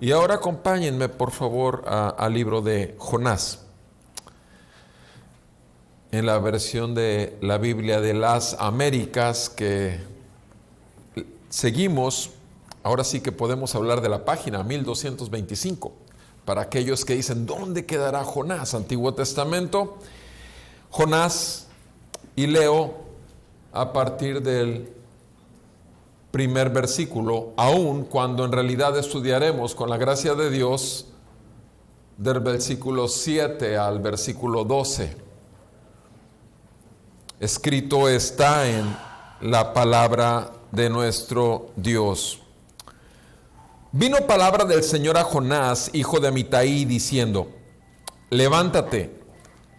Y ahora acompáñenme, por favor, al libro de Jonás. En la versión de la Biblia de las Américas que seguimos, ahora sí que podemos hablar de la página 1225. Para aquellos que dicen, ¿dónde quedará Jonás? Antiguo Testamento. Jonás, y leo a partir del primer versículo, aun cuando en realidad estudiaremos con la gracia de Dios del versículo 7 al versículo 12. Escrito está en la palabra de nuestro Dios. Vino palabra del Señor a Jonás, hijo de Amitai, diciendo: levántate,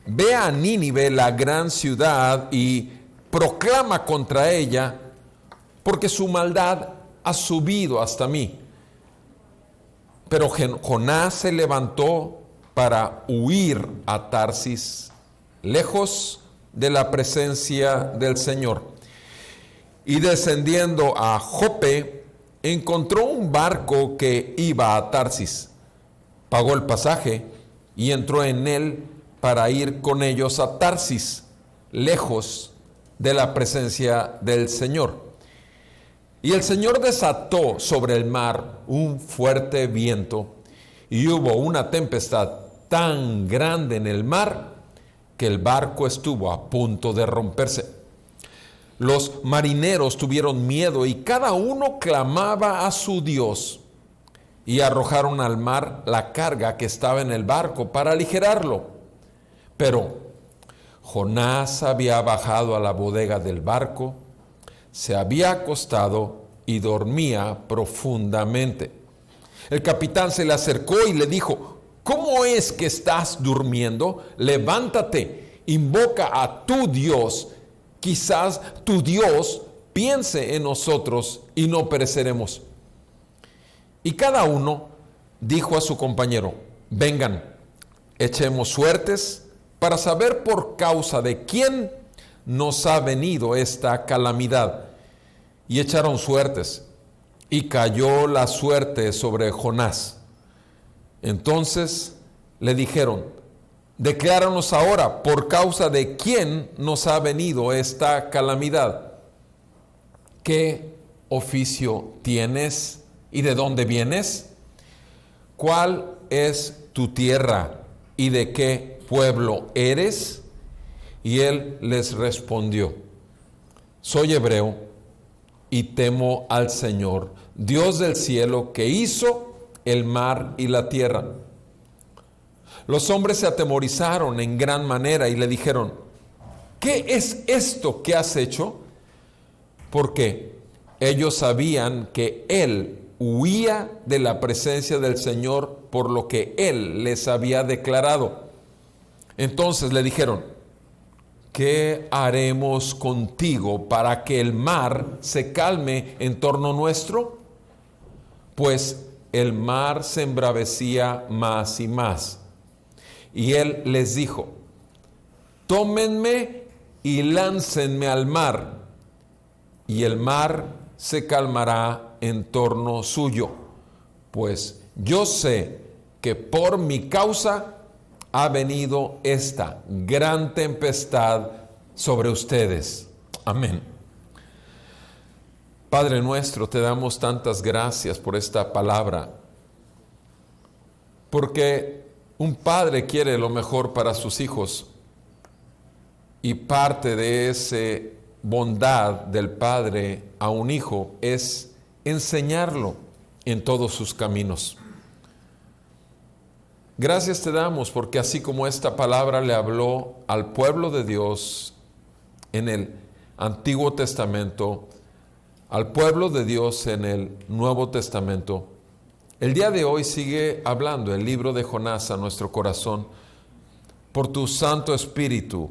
ve a Nínive, la gran ciudad, y proclama contra ella, porque su maldad ha subido hasta mí. Pero Jonás se levantó para huir a Tarsis, lejos de la presencia del Señor. Y descendiendo a Jope, encontró un barco que iba a Tarsis. Pagó el pasaje y entró en él para ir con ellos a Tarsis, lejos de la presencia del Señor. Y el Señor desató sobre el mar un fuerte viento, y hubo una tempestad tan grande en el mar que el barco estuvo a punto de romperse. Los marineros tuvieron miedo y cada uno clamaba a su Dios, y arrojaron al mar la carga que estaba en el barco para aligerarlo. Pero Jonás había bajado a la bodega del barco, se había acostado y dormía profundamente. El capitán se le acercó y le dijo: ¿cómo es que estás durmiendo? Levántate, invoca a tu Dios. Quizás tu Dios piense en nosotros y no pereceremos. Y cada uno dijo a su compañero: vengan, echemos suertes para saber por causa de quién nos ha venido esta calamidad. Y echaron suertes, y cayó la suerte sobre Jonás. Entonces le dijeron: decláranos ahora por causa de quién nos ha venido esta calamidad. ¿Qué oficio tienes y de dónde vienes? ¿Cuál es tu tierra y de qué pueblo eres? Y él les respondió: soy hebreo y temo al Señor, Dios del cielo, que hizo el mar y la tierra. Los hombres se atemorizaron en gran manera y le dijeron: ¿qué es esto que has hecho? Porque ellos sabían que él huía de la presencia del Señor por lo que él les había declarado. Entonces le dijeron: ¿qué haremos contigo para que el mar se calme en torno nuestro? Pues el mar se embravecía más y más. Y él les dijo: tómenme y láncenme al mar, y el mar se calmará en torno suyo, pues yo sé que por mi causa ha venido esta gran tempestad sobre ustedes. Amén. Padre nuestro, te damos tantas gracias por esta palabra, porque un padre quiere lo mejor para sus hijos, y parte de esa bondad del padre a un hijo es enseñarlo en todos sus caminos. Gracias te damos porque así como esta palabra le habló al pueblo de Dios en el Antiguo Testamento, al pueblo de Dios en el Nuevo Testamento, el día de hoy sigue hablando el libro de Jonás a nuestro corazón. Por tu Santo Espíritu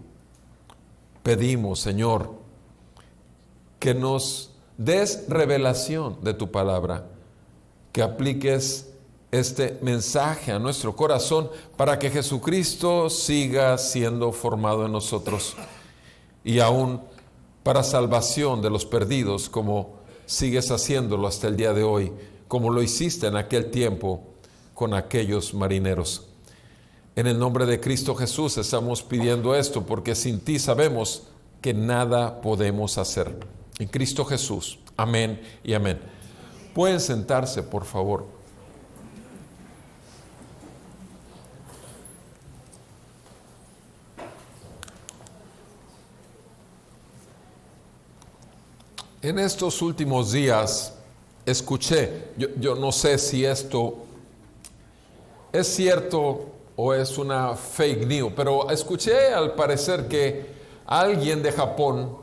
pedimos, Señor, que nos des revelación de tu palabra, que apliques este mensaje a nuestro corazón para que Jesucristo siga siendo formado en nosotros y aún para salvación de los perdidos, como sigues haciéndolo hasta el día de hoy, como lo hiciste en aquel tiempo con aquellos marineros. En el nombre de Cristo Jesús estamos pidiendo esto, porque sin ti sabemos que nada podemos hacer. En Cristo Jesús. Amén y amén. Pueden sentarse, por favor. En estos últimos días escuché, yo no sé si esto es cierto o es una fake news, pero escuché al parecer que alguien de Japón,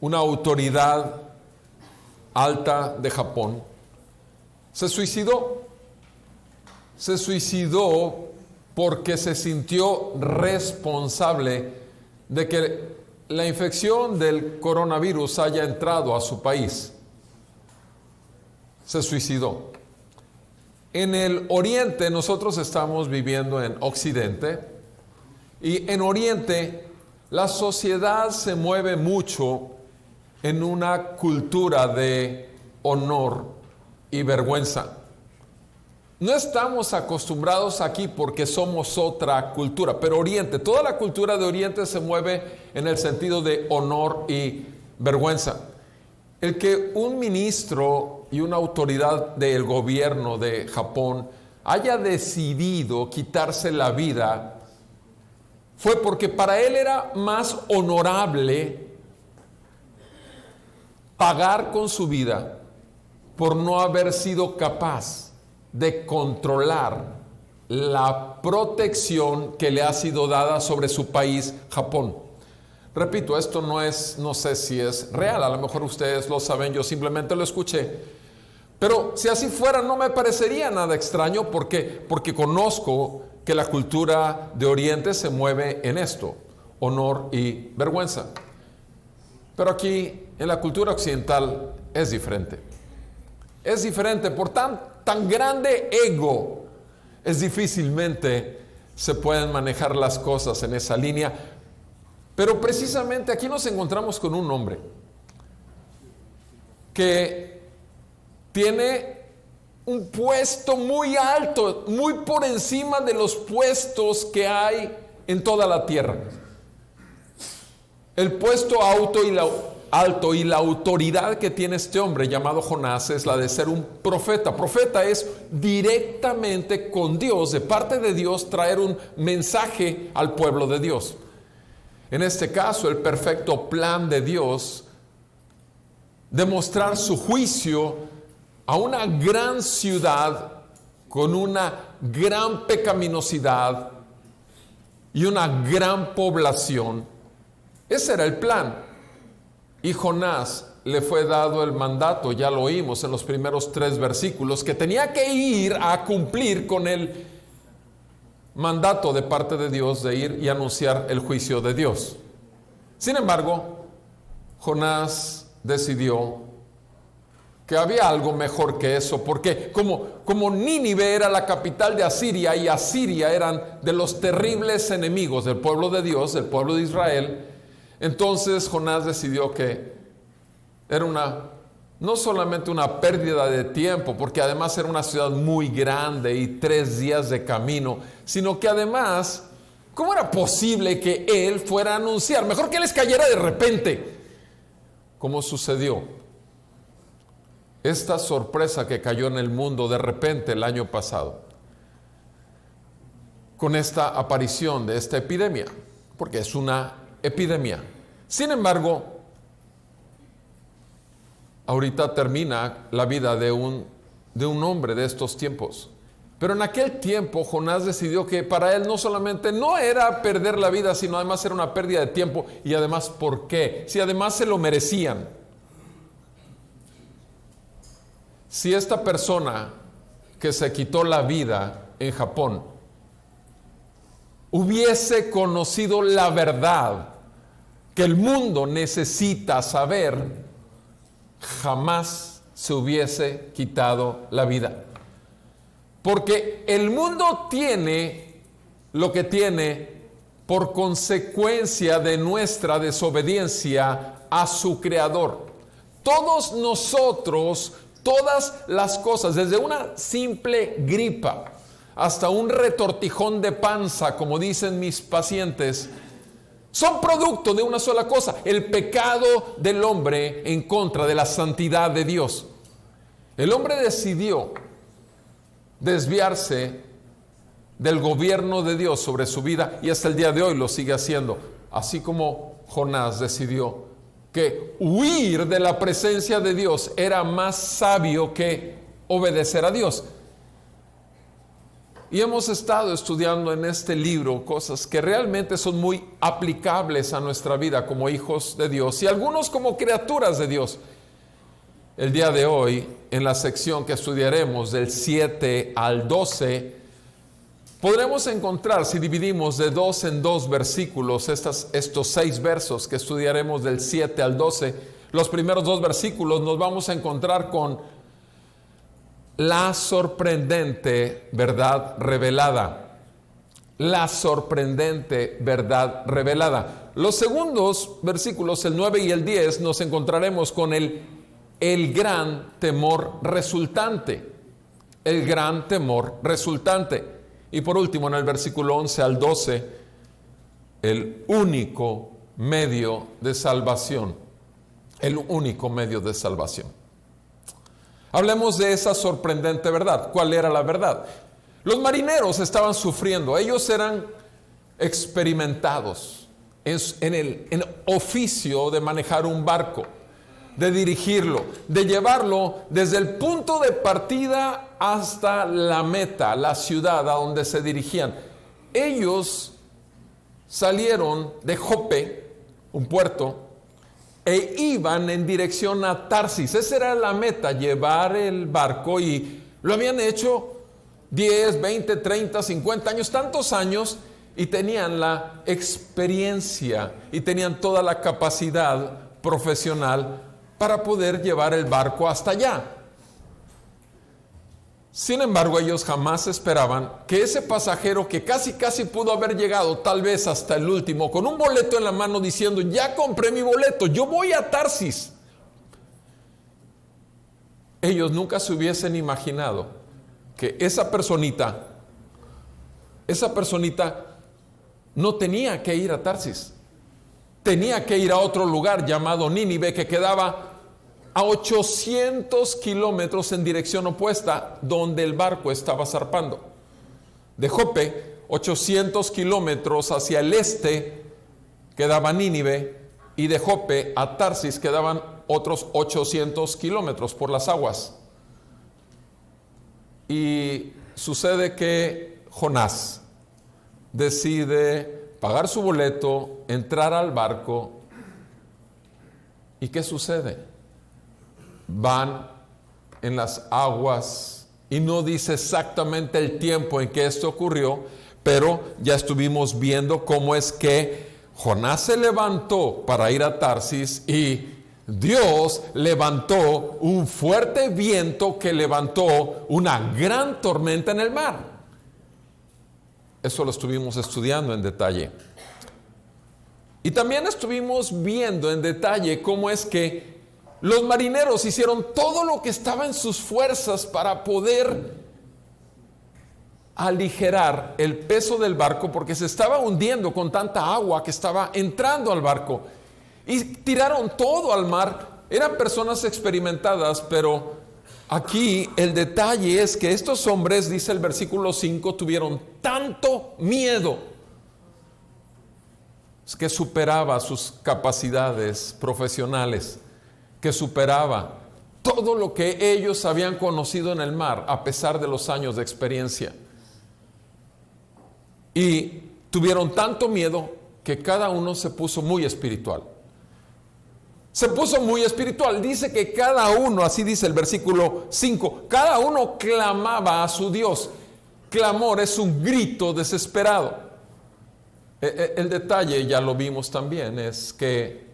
una autoridad alta de Japón, se suicidó. Se suicidó porque se sintió responsable de que la infección del coronavirus haya entrado a su país. Se suicidó. En el Oriente, nosotros estamos viviendo en Occidente, y en Oriente la sociedad se mueve mucho en una cultura de honor y vergüenza. No estamos acostumbrados aquí porque somos otra cultura, pero Oriente, toda la cultura de Oriente se mueve en el sentido de honor y vergüenza. El que un ministro y una autoridad del gobierno de Japón haya decidido quitarse la vida fue porque para él era más honorable pagar con su vida por no haber sido capaz de controlar la protección que le ha sido dada sobre su país, Japón. Repito, esto no sé si es real, a lo mejor ustedes lo saben, yo simplemente lo escuché. Pero si así fuera, no me parecería nada extraño, porque conozco que la cultura de Oriente se mueve en esto, honor y vergüenza. Pero aquí, en la cultura occidental, es diferente. Es diferente, por tan grande ego, es difícilmente se pueden manejar las cosas en esa línea. Pero precisamente aquí nos encontramos con un hombre que tiene un puesto muy alto, muy por encima de los puestos que hay en toda la tierra. El puesto alto y la autoridad que tiene este hombre llamado Jonás es la de ser un profeta. Profeta es directamente con Dios, de parte de Dios, traer un mensaje al pueblo de Dios. En este caso, el perfecto plan de Dios de mostrar su juicio a una gran ciudad con una gran pecaminosidad y una gran población. Ese era el plan. Y Jonás le fue dado el mandato, ya lo oímos en los primeros 3 versículos, que tenía que ir a cumplir con el mandato de parte de Dios de ir y anunciar el juicio de Dios. Sin embargo, Jonás decidió que había algo mejor que eso, porque como Nínive era la capital de Asiria, y Asiria eran de los terribles enemigos del pueblo de Dios, del pueblo de Israel, entonces Jonás decidió que era no solamente una pérdida de tiempo, porque además era una ciudad muy grande y 3 días de camino, sino que además, ¿cómo era posible que él fuera a anunciar? Mejor que les cayera de repente, como sucedió. Esta sorpresa que cayó en el mundo de repente el año pasado, con esta aparición de esta epidemia, porque es una epidemia. Sin embargo, ahorita termina la vida de un hombre de estos tiempos. Pero en aquel tiempo Jonás decidió que para él no solamente no era perder la vida, sino además era una pérdida de tiempo. Y además, ¿por qué? Si además se lo merecían. Si esta persona que se quitó la vida en Japón hubiese conocido la verdad que el mundo necesita saber, jamás se hubiese quitado la vida. Porque el mundo tiene lo que tiene por consecuencia de nuestra desobediencia a su Creador. Todos nosotros, todas las cosas, desde una simple gripa hasta un retortijón de panza, como dicen mis pacientes, son producto de una sola cosa: el pecado del hombre en contra de la santidad de Dios. El hombre decidió desviarse del gobierno de Dios sobre su vida y hasta el día de hoy lo sigue haciendo. Así como Jonás decidió que huir de la presencia de Dios era más sabio que obedecer a Dios. Y hemos estado estudiando en este libro cosas que realmente son muy aplicables a nuestra vida como hijos de Dios y algunos como criaturas de Dios. El día de hoy, en la sección que estudiaremos del 7 al 12, podremos encontrar, si dividimos de 2 en 2 versículos, estos 6 versos que estudiaremos del 7 al 12, los primeros 2 versículos nos vamos a encontrar con la sorprendente verdad revelada. La sorprendente verdad revelada. Los segundos versículos, el 9 y el 10, nos encontraremos con el gran temor resultante. El gran temor resultante. Y por último, en el versículo 11 al 12, el único medio de salvación. El único medio de salvación. Hablemos de esa sorprendente verdad. ¿Cuál era la verdad? Los marineros estaban sufriendo. Ellos eran experimentados en el oficio de manejar un barco, de dirigirlo, de llevarlo desde el punto de partida hasta la meta, la ciudad a donde se dirigían. Ellos salieron de Jope, un puerto, e iban en dirección a Tarsis. Esa era la meta, llevar el barco, y lo habían hecho 10, 20, 30, 50 años, tantos años, y tenían la experiencia y tenían toda la capacidad profesional para poder llevar el barco hasta allá. Sin embargo, ellos jamás esperaban que ese pasajero que casi pudo haber llegado tal vez hasta el último, con un boleto en la mano diciendo: ya compré mi boleto, yo voy a Tarsis. Ellos nunca se hubiesen imaginado que esa personita no tenía que ir a Tarsis. Tenía que ir a otro lugar llamado Nínive, que quedaba a 800 kilómetros en dirección opuesta, donde el barco estaba zarpando. De Jope, 800 kilómetros hacia el este, quedaba Nínive, y de Jope a Tarsis quedaban otros 800 kilómetros por las aguas. Y sucede que Jonás decide pagar su boleto, entrar al barco. ¿Y qué sucede? Van en las aguas, y no dice exactamente el tiempo en que esto ocurrió, pero ya estuvimos viendo cómo es que Jonás se levantó para ir a Tarsis y Dios levantó un fuerte viento que levantó una gran tormenta en el mar. Eso lo estuvimos estudiando en detalle. Y también estuvimos viendo en detalle cómo es que los marineros hicieron todo lo que estaba en sus fuerzas para poder aligerar el peso del barco, porque se estaba hundiendo con tanta agua que estaba entrando al barco, y tiraron todo al mar. Eran personas experimentadas, pero aquí el detalle es que estos hombres, dice el versículo 5, tuvieron tanto miedo que superaba sus capacidades profesionales, que superaba todo lo que ellos habían conocido en el mar, a pesar de los años de experiencia. Y tuvieron tanto miedo que cada uno se puso muy espiritual. Se puso muy espiritual. Dice que cada uno, así dice el versículo 5, cada uno clamaba a su Dios. Clamor es un grito desesperado. El detalle, ya lo vimos también, es que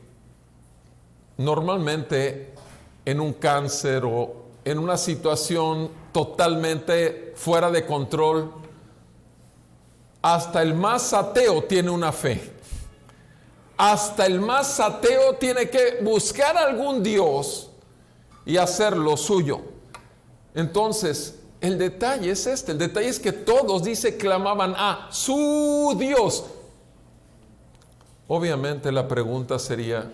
normalmente en un cáncer o en una situación totalmente fuera de control, hasta el más ateo tiene una fe. Hasta el más ateo tiene que buscar algún Dios y hacer lo suyo. Entonces, el detalle es este. El detalle es que todos, dice, clamaban a su Dios. Obviamente la pregunta sería,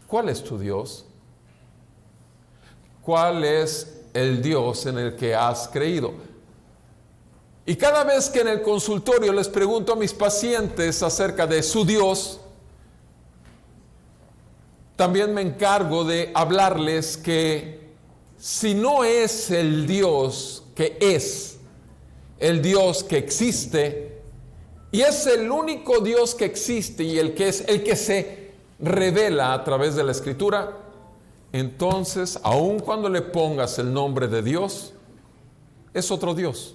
¿cuál es tu Dios? ¿Cuál es el Dios en el que has creído? Y cada vez que en el consultorio les pregunto a mis pacientes acerca de su Dios, también me encargo de hablarles que si no es el Dios que es, el Dios que existe, y es el único Dios que existe y el que es el que se revela a través de la Escritura, entonces, aun cuando le pongas el nombre de Dios, es otro Dios.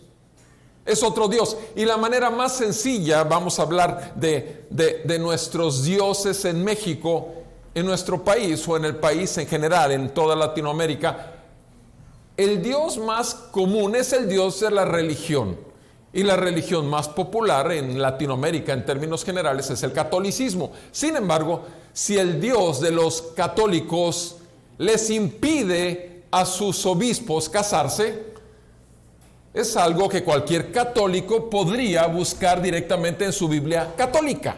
Es otro Dios. Y la manera más sencilla, vamos a hablar de nuestros dioses en México, en nuestro país o en el país en general, en toda Latinoamérica. El Dios más común es el Dios de la religión. Y la religión más popular en Latinoamérica, en términos generales, es el catolicismo. Sin embargo, si el Dios de los católicos les impide a sus obispos casarse, es algo que cualquier católico podría buscar directamente en su Biblia católica.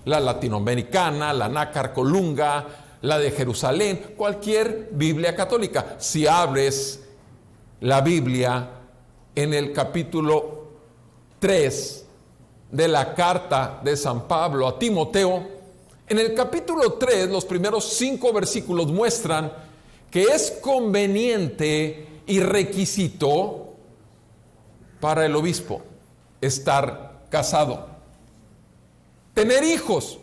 La latinoamericana, la nácar colunga, la de Jerusalén, cualquier Biblia católica. Si abres la Biblia en el capítulo 3 de la carta de San Pablo a Timoteo, en el capítulo 3, los primeros 5 versículos muestran que es conveniente y requisito para el obispo estar casado, tener hijos,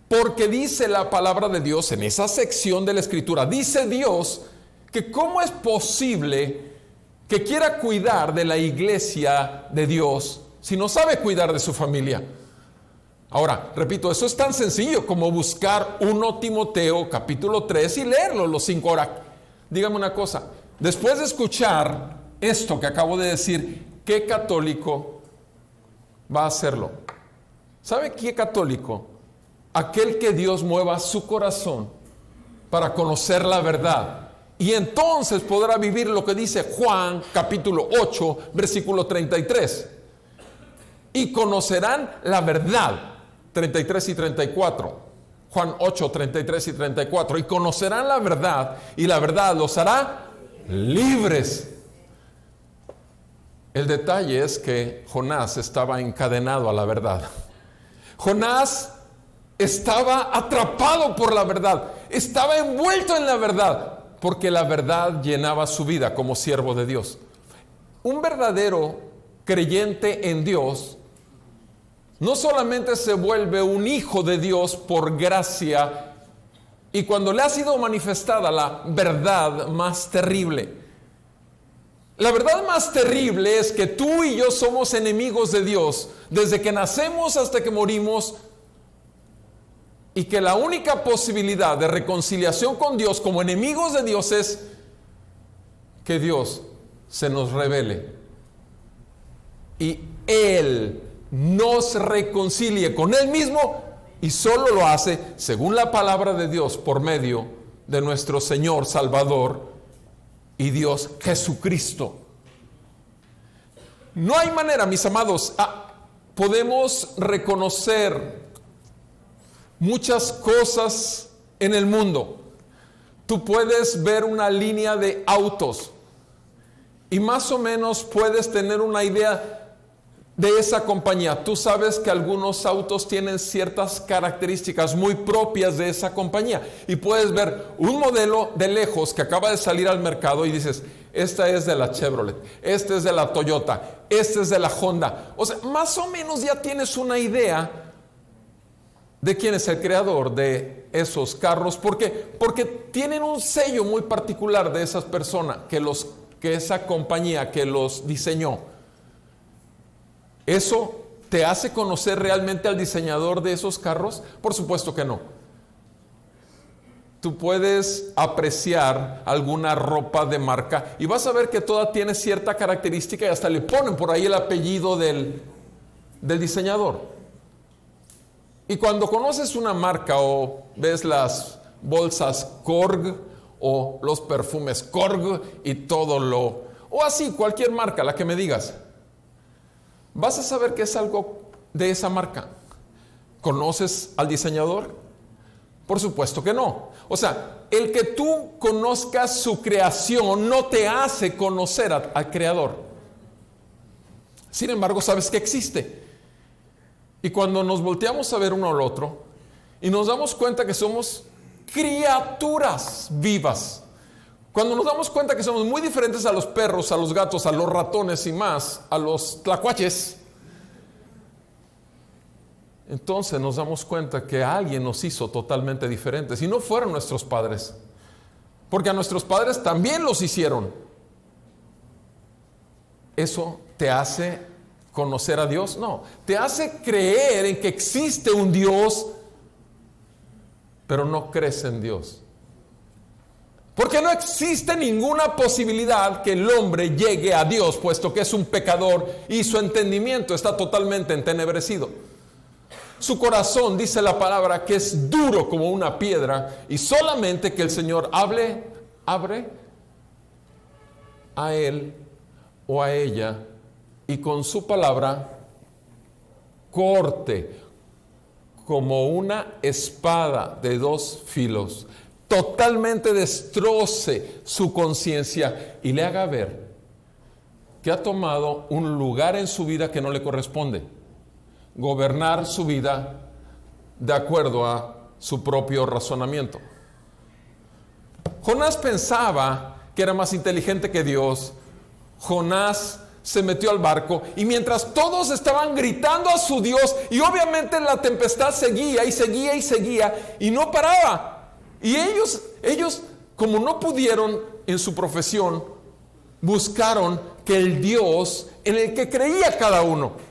porque dice la palabra de Dios en esa sección de la Escritura, dice Dios que cómo es posible que quiera cuidar de la iglesia de Dios si no sabe cuidar de su familia. Ahora, repito, eso es tan sencillo como buscar 1 Timoteo capítulo 3 y leerlo los 5 horas. Dígame una cosa, después de escuchar esto que acabo de decir, ¿qué católico va a hacerlo? ¿Sabe qué católico? Aquel que Dios mueva su corazón para conocer la verdad. Y entonces podrá vivir lo que dice Juan capítulo 8, versículo 33. Y conocerán la verdad. 33 y 34. Juan 8, 33 y 34. Y conocerán la verdad, y la verdad los hará libres. El detalle es que Jonás estaba encadenado a la verdad. Jonás estaba atrapado por la verdad, estaba envuelto en la verdad, porque la verdad llenaba su vida como siervo de Dios. Un verdadero creyente en Dios no solamente se vuelve un hijo de Dios por gracia y cuando le ha sido manifestada la verdad más terrible. La verdad más terrible es que tú y yo somos enemigos de Dios desde que nacemos hasta que morimos, y que la única posibilidad de reconciliación con Dios como enemigos de Dios es que Dios se nos revele y Él nos reconcilie con Él mismo, y solo lo hace según la palabra de Dios por medio de nuestro Señor Salvador y Dios Jesucristo. No hay manera, mis amados, podemos reconocer muchas cosas en el mundo. Tú puedes ver una línea de autos y más o menos puedes tener una idea de esa compañía. Tú sabes que algunos autos tienen ciertas características muy propias de esa compañía y puedes ver un modelo de lejos que acaba de salir al mercado y dices, esta es de la Chevrolet, este es de la Toyota, este es de la Honda. O sea, más o menos ya tienes una idea de quién es el creador de esos carros, porque tienen un sello muy particular de esas personas, que esa compañía que los diseñó. ¿Eso te hace conocer realmente al diseñador de esos carros? Por supuesto que no. tú puedes apreciar alguna ropa de marca y vas a ver que toda tiene cierta característica y hasta le ponen por ahí el apellido del diseñador. Y cuando conoces una marca o ves las bolsas Korg o los perfumes Korg y o así, cualquier marca, la que me digas, vas a saber que es algo de esa marca. ¿Conoces al diseñador? Por supuesto que no. O sea, el que tú conozcas su creación no te hace conocer al creador. Sin embargo, sabes que existe. Y cuando nos volteamos a ver uno al otro y nos damos cuenta que somos criaturas vivas, cuando nos damos cuenta que somos muy diferentes a los perros, a los gatos, a los ratones y más, a los tlacuaches, entonces nos damos cuenta que alguien nos hizo totalmente diferentes y no fueron nuestros padres, porque a nuestros padres también los hicieron. ¿Eso te hace conocer a Dios? No, te hace creer en que existe un Dios, pero no crees en Dios. Porque no existe ninguna posibilidad que el hombre llegue a Dios, puesto que es un pecador y su entendimiento está totalmente entenebrecido. Su corazón, dice la palabra, que es duro como una piedra, y solamente que el Señor abre a él o a ella y con su palabra corte como una espada de dos filos, totalmente destroce su conciencia y le haga ver que ha tomado un lugar en su vida que no le corresponde. Gobernar su vida de acuerdo a su propio razonamiento. Jonás pensaba que era más inteligente que Dios. Jonás se metió al barco y mientras todos estaban gritando a su Dios, y obviamente la tempestad seguía y seguía y seguía y no paraba, y ellos como no pudieron en su profesión, buscaron que el Dios en el que creía cada uno.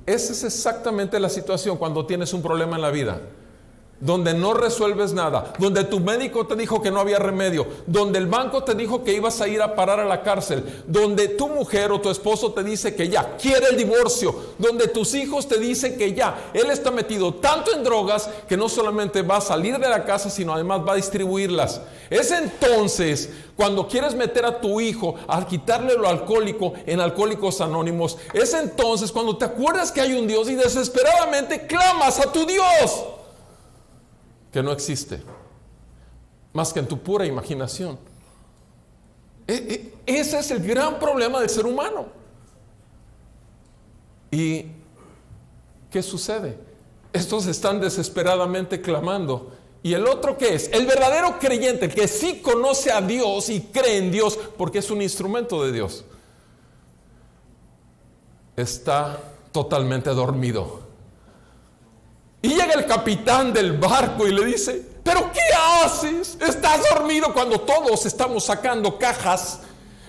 Esa es exactamente la situación cuando tienes un problema en la vida, donde no resuelves nada, donde tu médico te dijo que no había remedio, donde el banco te dijo que ibas a ir a parar a la cárcel, donde tu mujer o tu esposo te dice que ya quiere el divorcio, donde tus hijos te dicen que ya él está metido tanto en drogas que no solamente va a salir de la casa, sino además va a distribuirlas. Es entonces cuando quieres meter a tu hijo a quitarle lo alcohólico en Alcohólicos Anónimos. Es entonces cuando te acuerdas que hay un Dios y desesperadamente clamas a tu Dios, que no existe más que en tu pura imaginación. Ese es el gran problema del ser humano. ¿Y qué sucede? Estos están desesperadamente clamando. ¿Y el otro qué es? El verdadero creyente, el que sí conoce a Dios y cree en Dios porque es un instrumento de Dios, está totalmente dormido. Y llega el capitán del barco y le dice: ¿pero qué haces? Estás dormido cuando todos estamos sacando cajas,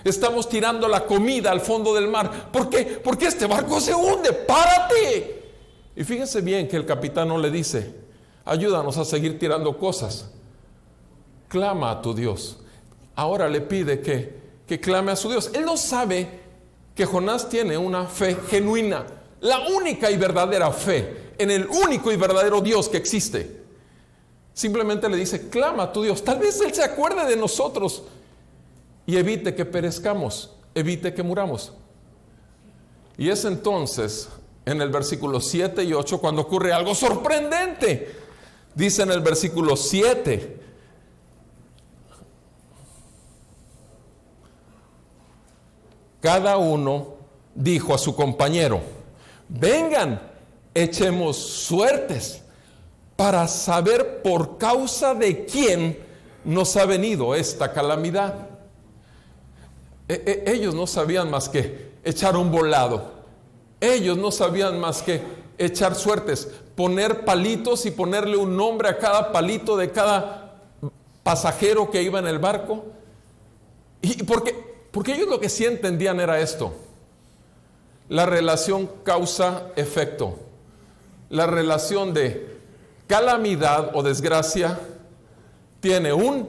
estamos tirando la comida al fondo del mar. ¿Por qué? Porque este barco se hunde, párate. Y fíjense bien que el capitán no le dice: ayúdanos a seguir tirando cosas. Clama a tu Dios. Ahora le pide que clame a su Dios. Él no sabe que Jonás tiene una fe genuina, la única y verdadera fe en el único y verdadero Dios que existe. Simplemente le dice: clama a tu Dios. Tal vez Él se acuerde de nosotros y evite que perezcamos, evite que muramos. Y es entonces en el versículo 7 y 8 cuando ocurre algo sorprendente. Dice en el versículo 7: cada uno dijo a su compañero: vengan, echemos suertes para saber por causa de quién nos ha venido esta calamidad. Ellos no sabían más que echar un volado. Ellos no sabían más que echar suertes, poner palitos y ponerle un nombre a cada palito de cada pasajero que iba en el barco. ¿Y porque ellos lo que sí entendían era esto: la relación causa-efecto, la relación de calamidad o desgracia tiene un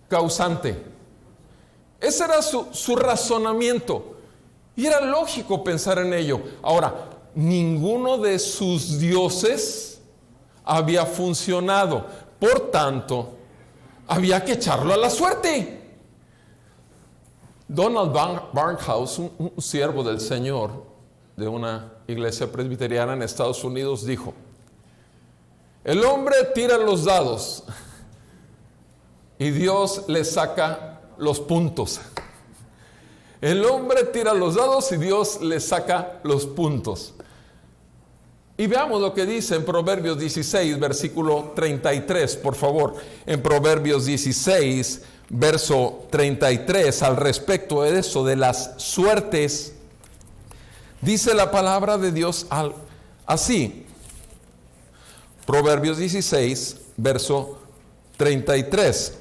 causante. Ese era su razonamiento. Y era lógico pensar en ello. Ahora, ninguno de sus dioses había funcionado. Por tanto, había que echarlo a la suerte. Donald Barnhouse, un siervo del Señor de una iglesia presbiteriana en Estados Unidos, dijo: el hombre tira los dados y Dios le saca los puntos. El hombre tira los dados y Dios le saca los puntos. Y veamos lo que dice en Proverbios 16, versículo 33, por favor. En Proverbios 16, verso 33, al respecto de eso, de las suertes, dice la palabra de Dios así. Proverbios 16, verso 33.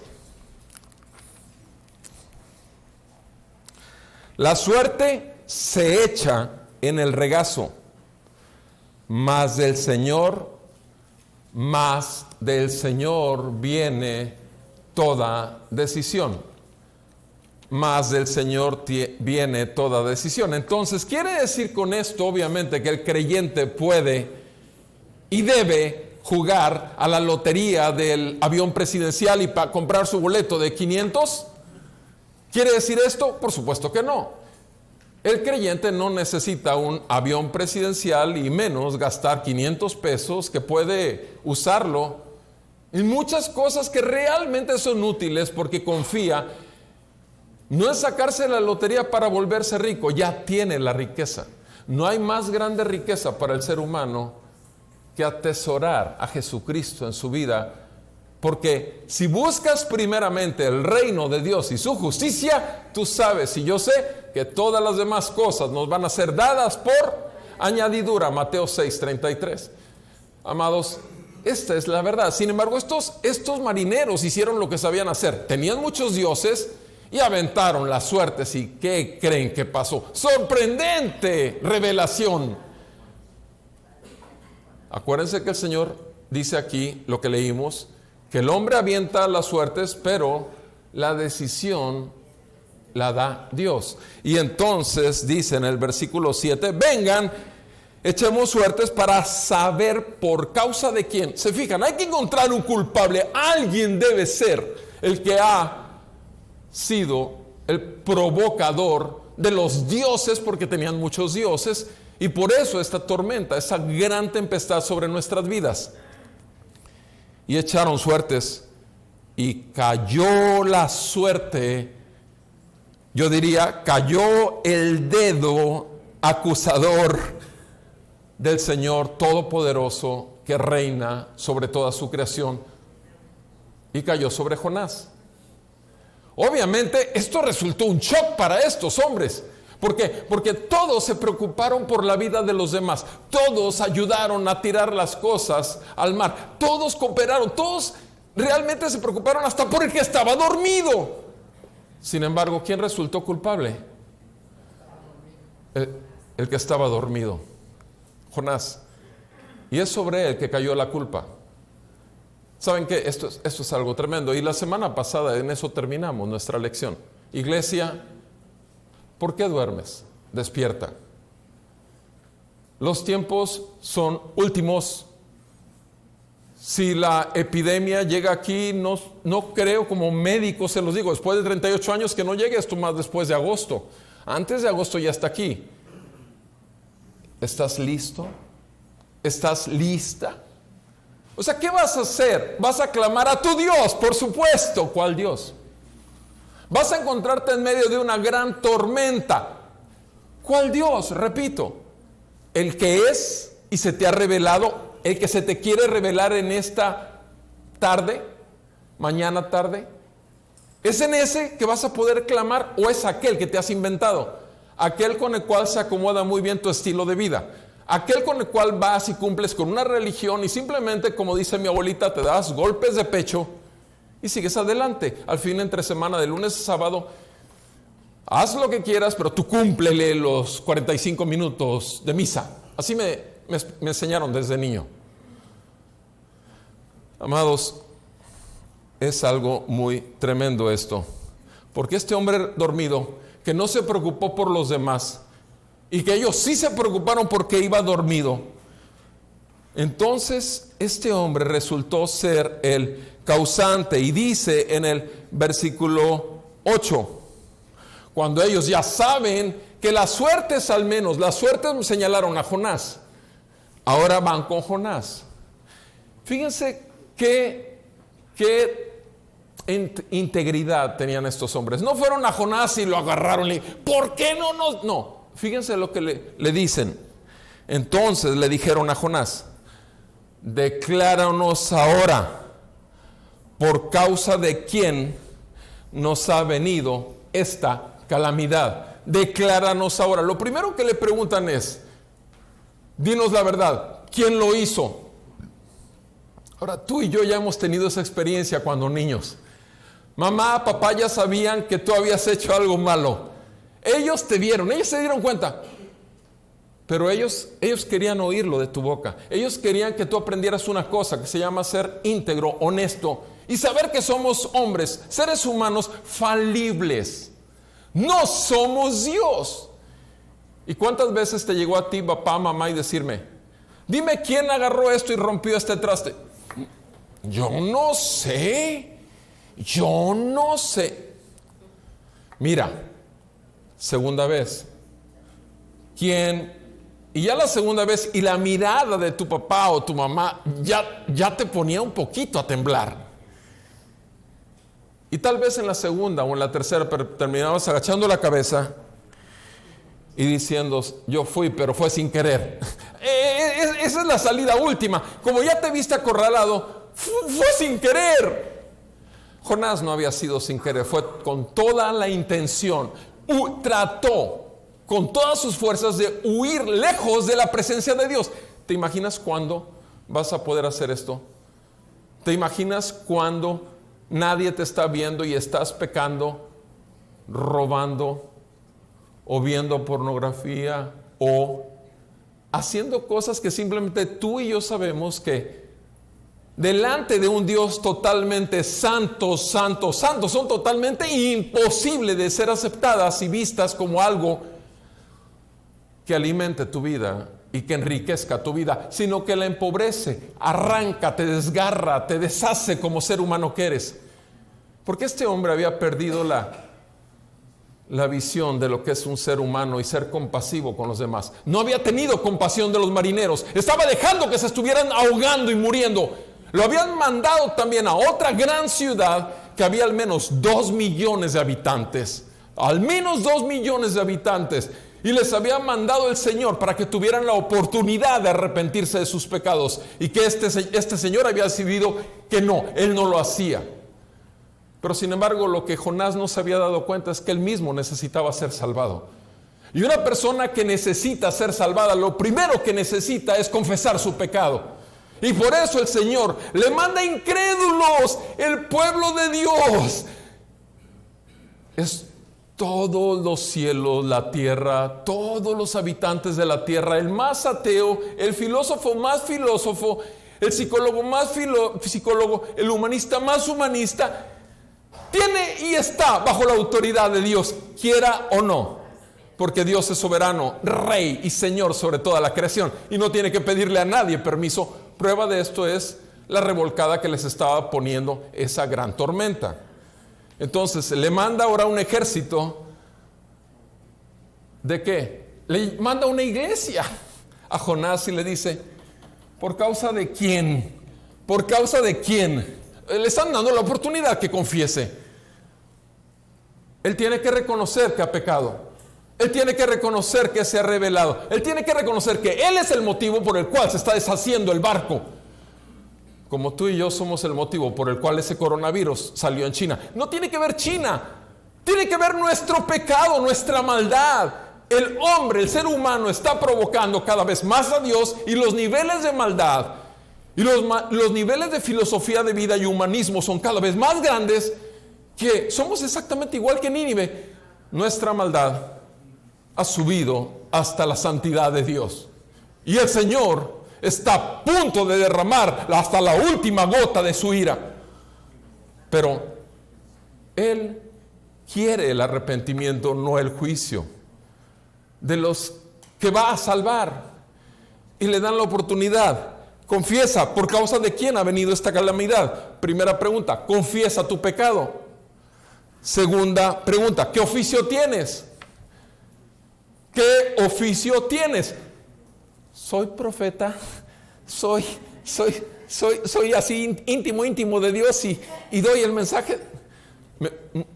La suerte se echa en el regazo, mas del Señor viene toda decisión. Mas del Señor viene toda decisión. Entonces, quiere decir con esto, obviamente, que el creyente puede y debe jugar a la lotería del avión presidencial y comprar su boleto de 500. ¿Quiere decir esto? Por supuesto que no. El creyente no necesita un avión presidencial y menos gastar 500 pesos, que puede usarlo en muchas cosas que realmente son útiles, porque confía. No es sacarse la lotería para volverse rico, ya tiene la riqueza. No hay más grande riqueza para el ser humano que atesorar a Jesucristo en su vida. Porque si buscas primeramente el reino de Dios y su justicia, tú sabes y yo sé que todas las demás cosas nos van a ser dadas por añadidura. Mateo 6:33. Amados, esta es la verdad. Sin embargo, estos marineros hicieron lo que sabían hacer. Tenían muchos dioses y aventaron las suertes. ¿Y qué creen que pasó? ¡Sorprendente revelación! Acuérdense que el Señor dice aquí lo que leímos, que el hombre avienta las suertes, pero la decisión la da Dios. Y entonces dice en el versículo 7, vengan, echemos suertes para saber por causa de quién. Se fijan, hay que encontrar un culpable. Alguien debe ser el que ha sido el provocador de los dioses, porque tenían muchos dioses, y por eso esta tormenta, esa gran tempestad sobre nuestras vidas. Y echaron suertes y cayó la suerte. Yo diría, cayó el dedo acusador del Señor Todopoderoso, que reina sobre toda su creación, y cayó sobre Jonás. Obviamente esto resultó un shock para estos hombres. ¿Por qué? Porque todos se preocuparon por la vida de los demás. Todos ayudaron a tirar las cosas al mar. Todos cooperaron. Todos realmente se preocuparon hasta por el que estaba dormido. Sin embargo, ¿quién resultó culpable? El que estaba dormido, Jonás. Y es sobre él que cayó la culpa. ¿Saben qué? Esto es algo tremendo. Y la semana pasada en eso terminamos nuestra lección. Iglesia, ¿por qué duermes? Despierta. Los tiempos son últimos. Si la epidemia llega aquí, no creo, como médico se los digo, después de 38 años que no llegue esto, más después de agosto. Antes de agosto ya está aquí. ¿Estás listo? ¿Estás lista? O sea, ¿qué vas a hacer? Vas a clamar a tu Dios, por supuesto. ¿Cuál Dios? Vas a encontrarte en medio de una gran tormenta. ¿Cuál Dios? Repito, el que es y se te ha revelado, el que se te quiere revelar en esta tarde, mañana tarde. ¿Es en ese que vas a poder clamar o es aquel que te has inventado? Aquel con el cual se acomoda muy bien tu estilo de vida. Aquel con el cual vas y cumples con una religión y simplemente, como dice mi abuelita, te das golpes de pecho y sigues adelante. Al fin, entre semana, de lunes a sábado, haz lo que quieras, pero tú cúmplele los 45 minutos de misa. Así me enseñaron desde niño. Amados, es algo muy tremendo esto. Porque este hombre dormido, que no se preocupó por los demás, y que ellos sí se preocuparon porque iba dormido, entonces este hombre resultó ser el causante. Y dice en el versículo 8, cuando ellos ya saben que las suertes, al menos las suertes señalaron a Jonás, ahora van con Jonás. Fíjense qué integridad tenían estos hombres. No fueron a Jonás y lo agarraron y ¿por qué no nos...? No, fíjense lo que le dicen. Entonces le dijeron a Jonás: decláranos ahora por causa de quién nos ha venido esta calamidad. Decláranos ahora. Lo primero que le preguntan es: dinos la verdad, ¿quién lo hizo? Ahora, tú y yo ya hemos tenido esa experiencia cuando niños. Mamá, papá ya sabían que tú habías hecho algo malo. Ellos te vieron, ellos se dieron cuenta. Pero ellos querían oírlo de tu boca. Ellos querían que tú aprendieras una cosa que se llama ser íntegro, honesto, y saber que somos hombres, seres humanos falibles. No somos Dios. ¿Y cuántas veces te llegó a ti, papá, mamá, y decirme: dime quién agarró esto y rompió este traste? Yo no sé. Mira, segunda vez. ¿Quién? Y ya la segunda vez, y la mirada de tu papá o tu mamá ya te ponía un poquito a temblar. Y tal vez en la segunda o en la tercera terminabas agachando la cabeza y diciendo: yo fui, pero fue sin querer. Esa es la salida última. Como ya te viste acorralado, fue sin querer. Jonás no había sido sin querer, fue con toda la intención. Trató con todas sus fuerzas de huir lejos de la presencia de Dios. ¿Te imaginas cuándo vas a poder hacer esto? ¿Te imaginas cuándo nadie te está viendo y estás pecando, robando, o viendo pornografía, o haciendo cosas que simplemente tú y yo sabemos que delante de un Dios totalmente santo, son totalmente imposibles de ser aceptadas y vistas como algo que alimente tu vida y que enriquezca tu vida, sino que la empobrece, arranca, te desgarra, te deshace como ser humano que eres? Porque este hombre había perdido la visión de lo que es un ser humano y ser compasivo con los demás. No había tenido compasión de los marineros. Estaba dejando que se estuvieran ahogando y muriendo. Lo habían mandado también a otra gran ciudad que había al menos 2 millones de habitantes. Al menos 2 millones de habitantes. Y les había mandado el Señor para que tuvieran la oportunidad de arrepentirse de sus pecados. Y que este Señor había decidido que no, Él no lo hacía. Pero sin embargo, lo que Jonás no se había dado cuenta es que él mismo necesitaba ser salvado. Y una persona que necesita ser salvada, lo primero que necesita es confesar su pecado. Y por eso el Señor le manda incrédulos, el pueblo de Dios. Es todos los cielos, la tierra, todos los habitantes de la tierra, el más ateo, el filósofo más filósofo, el psicólogo más psicólogo, el humanista más humanista, tiene y está bajo la autoridad de Dios, quiera o no, porque Dios es soberano, rey y señor sobre toda la creación, y no tiene que pedirle a nadie permiso. Prueba de esto es la revolcada que les estaba poniendo esa gran tormenta. Entonces le manda ahora un ejército. ¿De qué? Le manda una iglesia a Jonás y le dice: ¿por causa de quién? ¿Por causa de quién? Le están dando la oportunidad que confiese. Él tiene que reconocer que ha pecado. Él tiene que reconocer que se ha rebelado. Él tiene que reconocer que Él es el motivo por el cual se está deshaciendo el barco. Como tú y yo somos el motivo por el cual ese coronavirus salió en China. No tiene que ver China. Tiene que ver nuestro pecado, nuestra maldad. El hombre, el ser humano, está provocando cada vez más a Dios, y los niveles de maldad y los niveles de filosofía de vida y humanismo son cada vez más grandes, que somos exactamente igual que Nínive. Nuestra maldad ha subido hasta la santidad de Dios, y el Señor está a punto de derramar hasta la última gota de su ira. Pero Él quiere el arrepentimiento, no el juicio, de los que va a salvar. Y le dan la oportunidad. Confiesa, ¿por causa de quién ha venido esta calamidad? Primera pregunta, confiesa tu pecado. Segunda pregunta, ¿qué oficio tienes? ¿Qué oficio tienes? Soy profeta, soy así íntimo de Dios y doy el mensaje.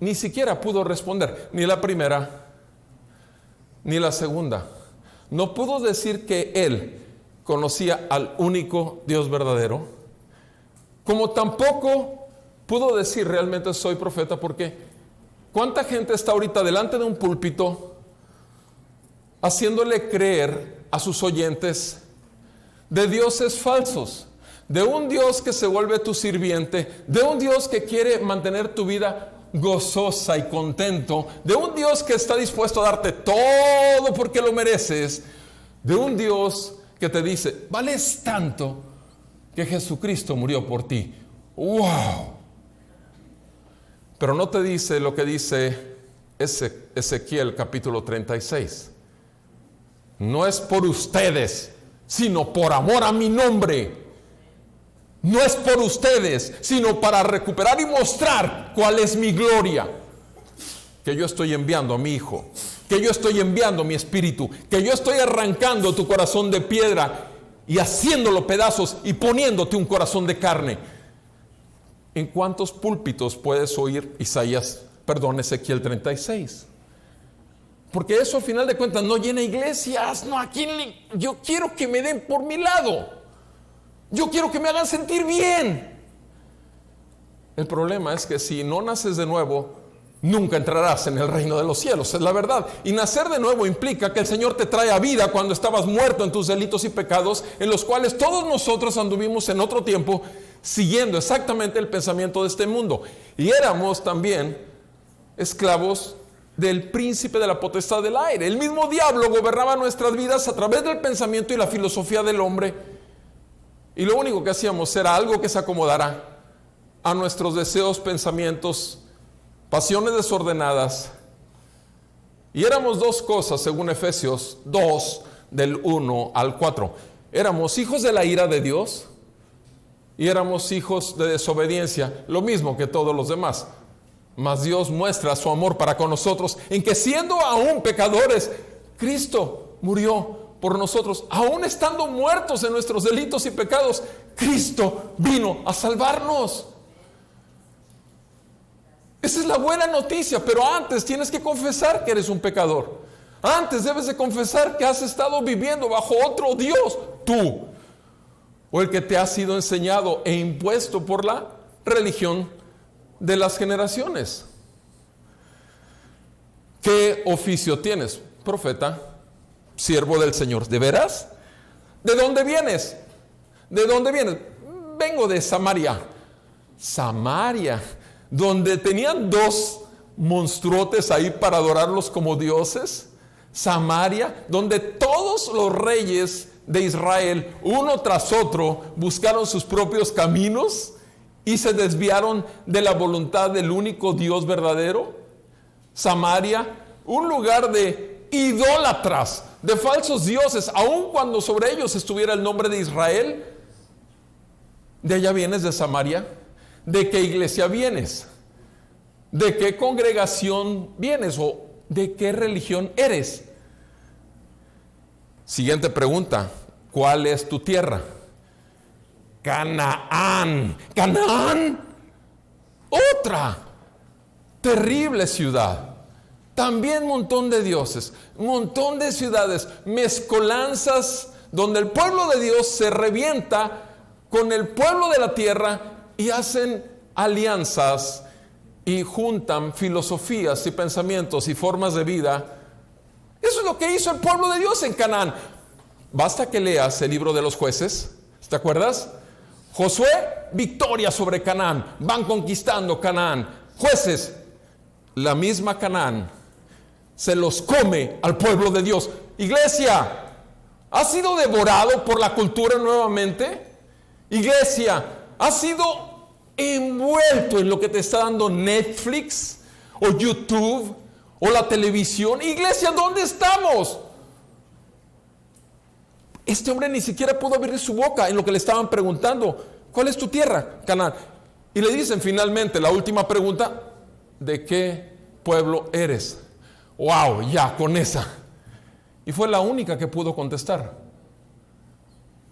Ni siquiera pudo responder, ni la primera, ni la segunda. No pudo decir que él conocía al único Dios verdadero, como tampoco pudo decir realmente soy profeta, porque ¿cuánta gente está ahorita delante de un púlpito haciéndole creer a sus oyentes de dioses falsos, de un Dios que se vuelve tu sirviente, de un Dios que quiere mantener tu vida gozosa y contento, de un Dios que está dispuesto a darte todo porque lo mereces, de un Dios que te dice, vales tanto que Jesucristo murió por ti? ¡Wow! Pero no te dice lo que dice Ezequiel capítulo 36. No es por ustedes, sino por amor a mi nombre. No es por ustedes, sino para recuperar y mostrar cuál es mi gloria. Que yo estoy enviando a mi Hijo, que yo estoy enviando mi Espíritu, que yo estoy arrancando tu corazón de piedra y haciéndolo pedazos y poniéndote un corazón de carne. ¿En cuántos púlpitos puedes oír Ezequiel 36? Porque eso, al final de cuentas, no llena iglesias. No, yo quiero que me den por mi lado. Yo quiero que me hagan sentir bien. El problema es que si no naces de nuevo, nunca entrarás en el reino de los cielos. Es la verdad. Y nacer de nuevo implica que el Señor te trae a vida cuando estabas muerto en tus delitos y pecados, en los cuales todos nosotros anduvimos en otro tiempo, siguiendo exactamente el pensamiento de este mundo. Y éramos también esclavos del príncipe de la potestad del aire. El mismo diablo gobernaba nuestras vidas a través del pensamiento y la filosofía del hombre. Y lo único que hacíamos era algo que se acomodara a nuestros deseos, pensamientos, pasiones desordenadas. Y éramos dos cosas, según Efesios 2, del 1 al 4. Éramos hijos de la ira de Dios y éramos hijos de desobediencia, lo mismo que todos los demás. Mas Dios muestra su amor para con nosotros en que, siendo aún pecadores, Cristo murió por nosotros. Aún estando muertos en nuestros delitos y pecados, Cristo vino a salvarnos. Esa es la buena noticia. Pero antes tienes que confesar que eres un pecador. Antes debes de confesar que has estado viviendo bajo otro Dios, tú, o el que te ha sido enseñado e impuesto por la religión de las generaciones. ¿Qué oficio tienes? Profeta, siervo del Señor. ¿De veras? ¿De dónde vienes? ¿De dónde vienes? Vengo de Samaria. Samaria, donde tenían dos monstruotes ahí para adorarlos como dioses. Samaria, donde todos los reyes de Israel, uno tras otro, buscaron sus propios caminos y se desviaron de la voluntad del único Dios verdadero. Samaria, un lugar de idólatras, de falsos dioses, aun cuando sobre ellos estuviera el nombre de Israel. ¿De allá vienes, de Samaria? ¿De qué iglesia vienes? ¿De qué congregación vienes? ¿O de qué religión eres? Siguiente pregunta: ¿cuál es tu tierra? Canaán. Canaán, otra terrible ciudad. También montón de dioses, montón de ciudades, mezcolanzas donde el pueblo de Dios se revienta con el pueblo de la tierra y hacen alianzas y juntan filosofías y pensamientos y formas de vida. Eso es lo que hizo el pueblo de Dios en Canaán. Basta que leas el libro de los Jueces. ¿Te acuerdas? Josué, victoria sobre Canaán. Van conquistando Canaán. Jueces, la misma Canaán se los come al pueblo de Dios. Iglesia, ¿has sido devorado por la cultura nuevamente? Iglesia, ¿has sido envuelto en lo que te está dando Netflix o YouTube o la televisión. Iglesia, ¿dónde estamos? Este hombre ni siquiera pudo abrir su boca en lo que le estaban preguntando. ¿Cuál es tu tierra, Canaán? Y le dicen finalmente la última pregunta: ¿de qué pueblo eres? ¡Wow! Ya, con esa. Y fue la única que pudo contestar.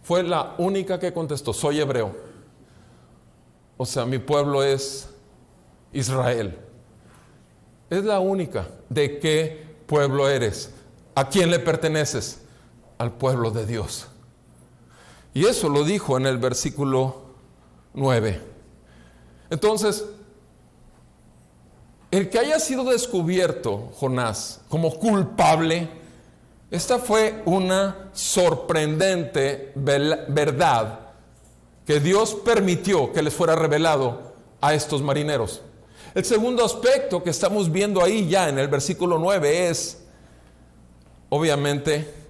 Fue la única que contestó: soy hebreo. O sea, mi pueblo es Israel. Es la única. ¿De qué pueblo eres? ¿A quién le perteneces? Al pueblo de Dios. Y eso lo dijo en el versículo 9. Entonces, el que haya sido descubierto Jonás como culpable, esta fue una sorprendente verdad que Dios permitió que les fuera revelado a estos marineros. El segundo aspecto que estamos viendo ahí ya en el versículo 9 es, obviamente,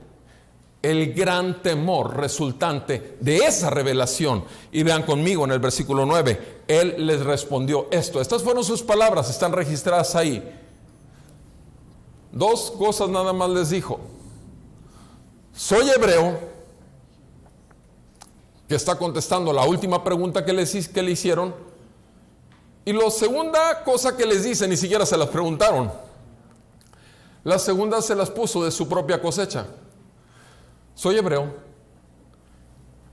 el gran temor resultante de esa revelación. Y vean conmigo en el versículo 9, él les respondió esto. Estas fueron sus palabras, están registradas ahí. Dos cosas nada más les dijo: soy hebreo, que está contestando la última pregunta que le hicieron. Y la segunda cosa que les dice, ni siquiera se las preguntaron. La segunda se las puso de su propia cosecha. Soy hebreo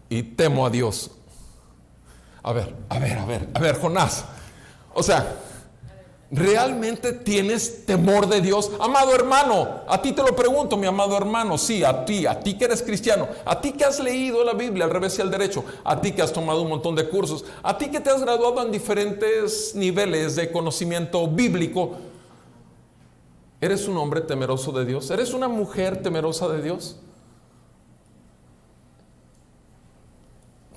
y temo a Dios. A ver, Jonás. O sea, ¿realmente tienes temor de Dios? Amado hermano, a ti te lo pregunto, mi amado hermano. Sí, a ti que eres cristiano, a ti que has leído la Biblia al revés y al derecho, a ti que has tomado un montón de cursos, a ti que te has graduado en diferentes niveles de conocimiento bíblico. ¿Eres un hombre temeroso de Dios? ¿Eres una mujer temerosa de Dios?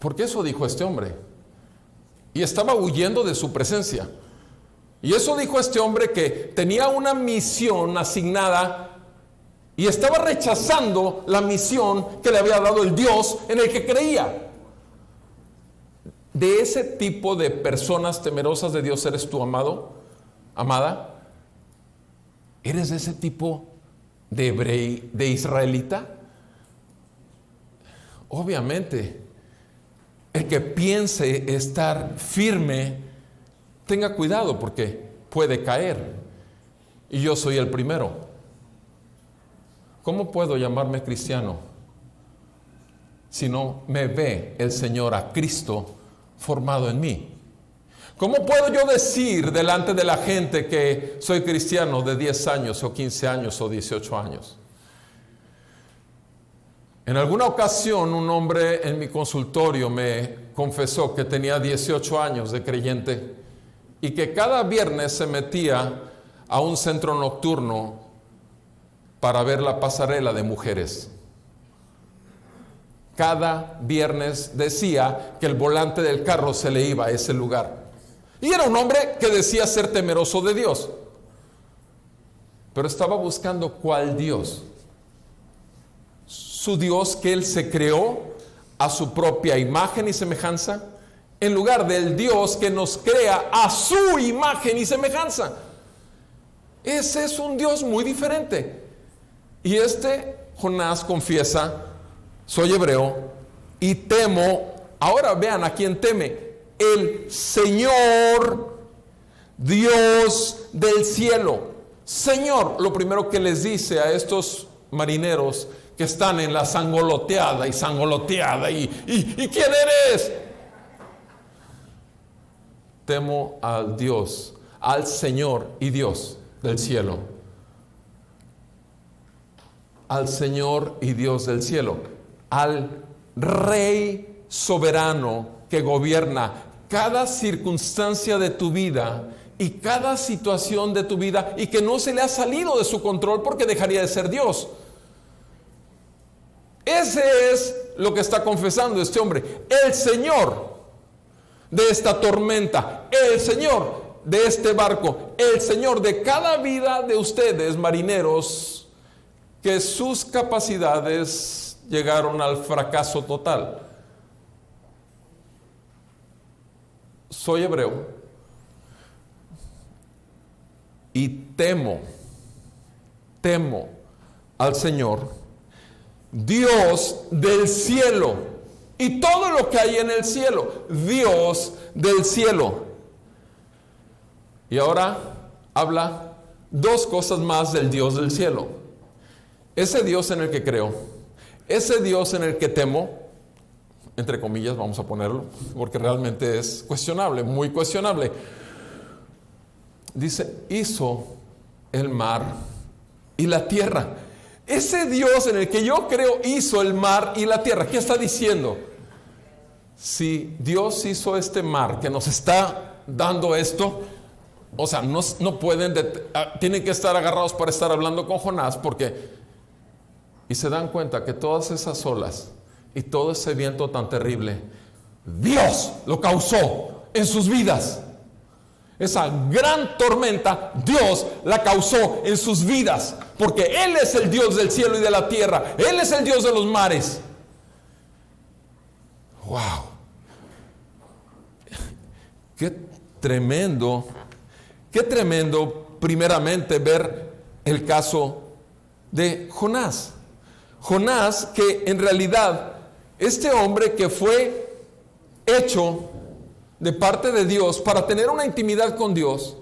Porque eso dijo este hombre. Y estaba huyendo de su presencia. Y eso dijo este hombre, que tenía una misión asignada y estaba rechazando la misión que le había dado el Dios en el que creía. ¿De ese tipo de personas temerosas de Dios eres tú, amado? ¿Amada? ¿Eres de ese tipo de israelita? Obviamente, el que piense estar firme, tenga cuidado, porque puede caer. Y yo soy el primero. ¿Cómo puedo llamarme cristiano si no me ve el Señor a Cristo formado en mí? ¿Cómo puedo yo decir delante de la gente que soy cristiano de 10 años o 15 años o 18 años? En alguna ocasión un hombre en mi consultorio me confesó que tenía 18 años de creyente y que cada viernes se metía a un centro nocturno para ver la pasarela de mujeres. Cada viernes decía que el volante del carro se le iba a ese lugar. Y era un hombre que decía ser temeroso de Dios, pero estaba buscando ¿cuál Dios? Su Dios que él se creó a su propia imagen y semejanza, en lugar del Dios que nos crea a su imagen y semejanza. Ese es un Dios muy diferente. Y Jonás confiesa: soy hebreo y temo. Ahora vean a quién teme: el Señor, Dios del cielo. Señor, lo primero que les dice a estos marineros que están en la sangoloteada y ¿quién eres? Temo al Dios, al Señor y Dios del cielo. Al Señor y Dios del cielo, al Rey soberano que gobierna cada circunstancia de tu vida y cada situación de tu vida, y que no se le ha salido de su control, porque dejaría de ser Dios. Ese es lo que está confesando este hombre: el Señor de esta tormenta, el Señor de este barco, el Señor de cada vida de ustedes, marineros, que sus capacidades llegaron al fracaso total. soy hebreo y temo al Señor, Dios del cielo, y todo lo que hay en el cielo, Dios del cielo. Y ahora habla dos cosas más del Dios del cielo. Ese Dios en el que creo, ese Dios en el que temo, entre comillas vamos a ponerlo, porque realmente es cuestionable, muy cuestionable. Dice, hizo el mar y la tierra. Ese Dios en el que yo creo hizo el mar y la tierra. ¿Qué está diciendo? Si Dios hizo este mar que nos está dando esto, o sea, no pueden, tienen que estar agarrados para estar hablando con Jonás, porque, y se dan cuenta que todas esas olas y todo ese viento tan terrible, Dios lo causó en sus vidas. Esa gran tormenta, Dios la causó en sus vidas, porque Él es el Dios del cielo y de la tierra. Él es el Dios de los mares. ¡Wow! ¡Qué tremendo! ¡Qué tremendo! Primeramente ver el caso de Jonás. Jonás, que en realidad este hombre que fue hecho de parte de Dios para tener una intimidad con Dios,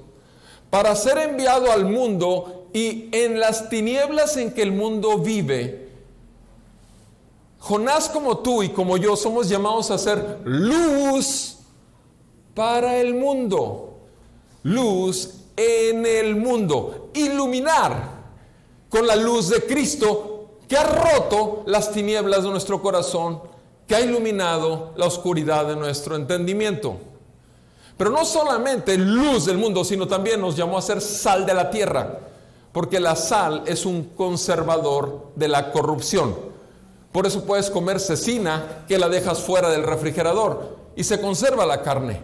para ser enviado al mundo, y en las tinieblas en que el mundo vive, Jonás, como tú y como yo, somos llamados a ser luz para el mundo, luz en el mundo, iluminar con la luz de Cristo que ha roto las tinieblas de nuestro corazón, que ha iluminado la oscuridad de nuestro entendimiento. Pero no solamente luz del mundo, sino también nos llamó a ser sal de la tierra, porque la sal es un conservador de la corrupción. Por eso puedes comer cecina que la dejas fuera del refrigerador y se conserva la carne.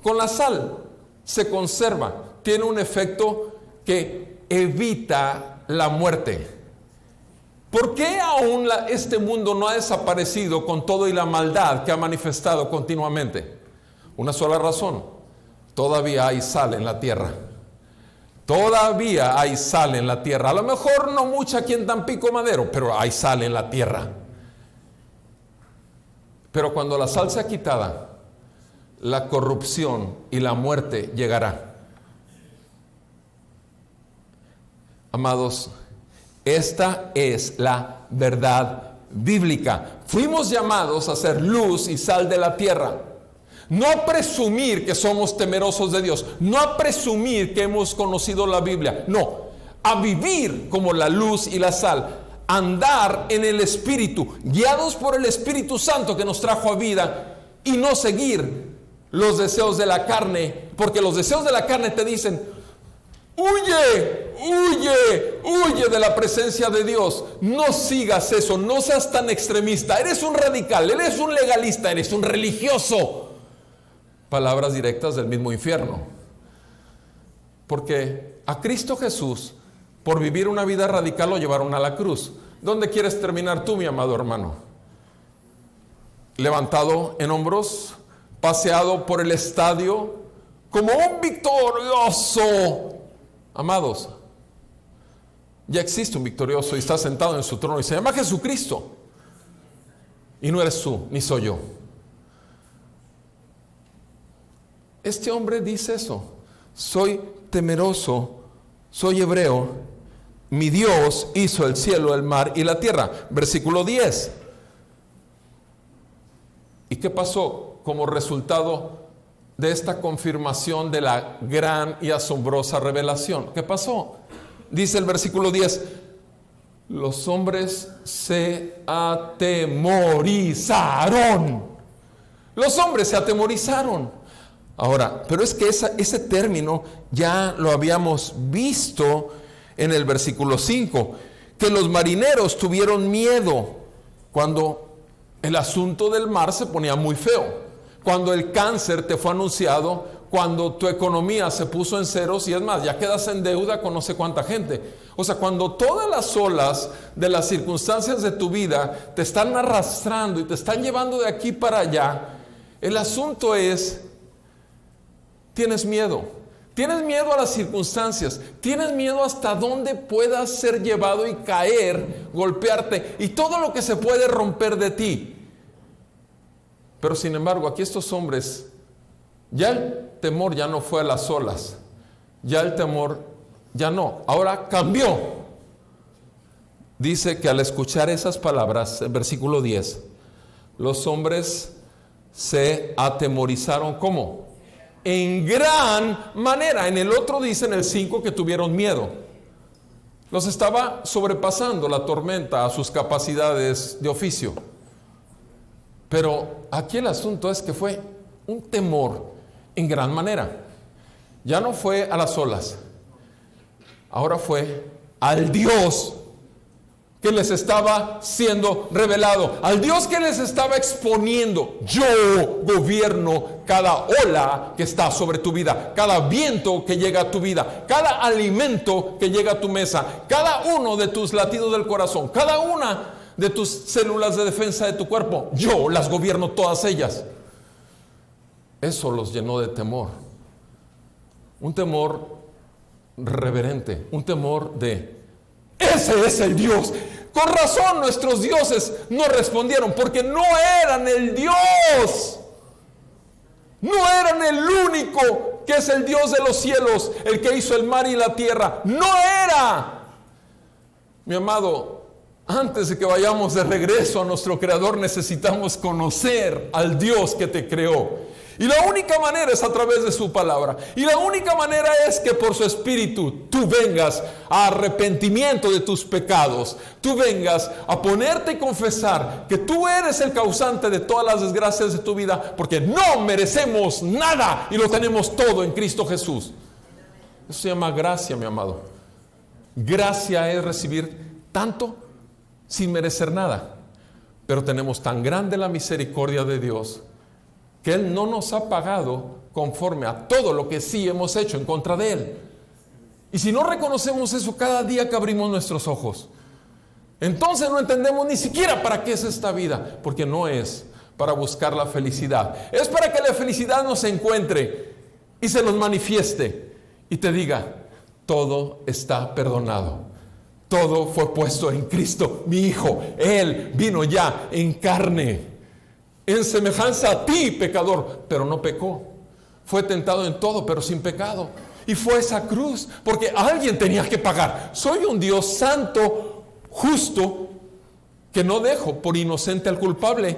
Con la sal se conserva, tiene un efecto que evita la muerte. ¿Por qué aún este mundo no ha desaparecido con todo y la maldad que ha manifestado continuamente? Una sola razón: todavía hay sal en la tierra. Todavía hay sal en la tierra. A lo mejor no mucha aquí en Tampico Madero, pero hay sal en la tierra. Pero cuando la sal sea quitada, la corrupción y la muerte llegará. Amados, esta es la verdad bíblica. Fuimos llamados a ser luz y sal de la tierra. No a presumir que somos temerosos de Dios, no a presumir que hemos conocido la Biblia, no, a vivir como la luz y la sal, andar en el Espíritu, guiados por el Espíritu Santo que nos trajo a vida, y no seguir los deseos de la carne, porque los deseos de la carne te dicen: huye, huye, huye de la presencia de Dios. No sigas eso, no seas tan extremista, eres un radical, eres un legalista, eres un religioso. Palabras directas del mismo infierno. Porque a Cristo Jesús, por vivir una vida radical, lo llevaron a la cruz. ¿Dónde quieres terminar tú, mi amado hermano? ¿Levantado en hombros, paseado por el estadio como un victorioso? Amados, ya existe un victorioso y está sentado en su trono y se llama Jesucristo. Y no eres tú, ni soy yo. Este hombre dice eso: soy temeroso, soy hebreo, mi Dios hizo el cielo, el mar y la tierra. Versículo 10. ¿Y qué pasó como resultado de esta confirmación de la gran y asombrosa revelación? ¿Qué pasó? Dice el versículo 10: los hombres se atemorizaron. Los hombres se atemorizaron. Ahora, pero es que ese término ya lo habíamos visto en el versículo 5, que los marineros tuvieron miedo cuando el asunto del mar se ponía muy feo, cuando el cáncer te fue anunciado, cuando tu economía se puso en ceros y es más, ya quedas en deuda con no sé cuánta gente. O sea, cuando todas las olas de las circunstancias de tu vida te están arrastrando y te están llevando de aquí para allá, el asunto es tienes miedo. Tienes miedo a las circunstancias. Tienes miedo hasta dónde puedas ser llevado y caer, golpearte y todo lo que se puede romper de ti. Pero sin embargo, aquí estos hombres, ya el temor ya no fue a las olas. Ya el temor ya no. Ahora cambió. Dice que al escuchar esas palabras, en versículo 10, los hombres se atemorizaron. ¿Cómo? En gran manera. En el otro dice, en el 5, que tuvieron miedo. Los estaba sobrepasando la tormenta a sus capacidades de oficio. Pero aquí el asunto es que fue un temor en gran manera. Ya no fue a las olas. Ahora fue al Dios que les estaba siendo revelado, al Dios que les estaba exponiendo. Yo gobierno cada ola que está sobre tu vida, cada viento que llega a tu vida, cada alimento que llega a tu mesa, cada uno de tus latidos del corazón, cada una de tus células de defensa de tu cuerpo. Yo las gobierno todas ellas. Eso los llenó de temor. Un temor reverente, un temor de: ese es el Dios. Con razón nuestros dioses no respondieron, porque no eran el Dios. No eran el único que es el Dios de los cielos, el que hizo el mar y la tierra. No era. Mi amado, antes de que vayamos de regreso a nuestro Creador, necesitamos conocer al Dios que te creó. Y la única manera es a través de su palabra. Y la única manera es que por su Espíritu tú vengas a arrepentimiento de tus pecados. Tú vengas a ponerte y confesar que tú eres el causante de todas las desgracias de tu vida, porque no merecemos nada y lo tenemos todo en Cristo Jesús. Eso se llama gracia, mi amado. Gracia es recibir tanto sin merecer nada. Pero tenemos tan grande la misericordia de Dios que Él no nos ha pagado conforme a todo lo que sí hemos hecho en contra de Él. Y si no reconocemos eso cada día que abrimos nuestros ojos, entonces no entendemos ni siquiera para qué es esta vida, porque no es para buscar la felicidad. Es para que la felicidad nos encuentre y se nos manifieste y te diga: todo está perdonado. Todo fue puesto en Cristo, mi Hijo. Él vino ya en carne, en semejanza a ti, pecador, pero no pecó. Fue tentado en todo, pero sin pecado. Y fue esa cruz, porque alguien tenía que pagar. Soy un Dios santo, justo, que no dejo por inocente al culpable.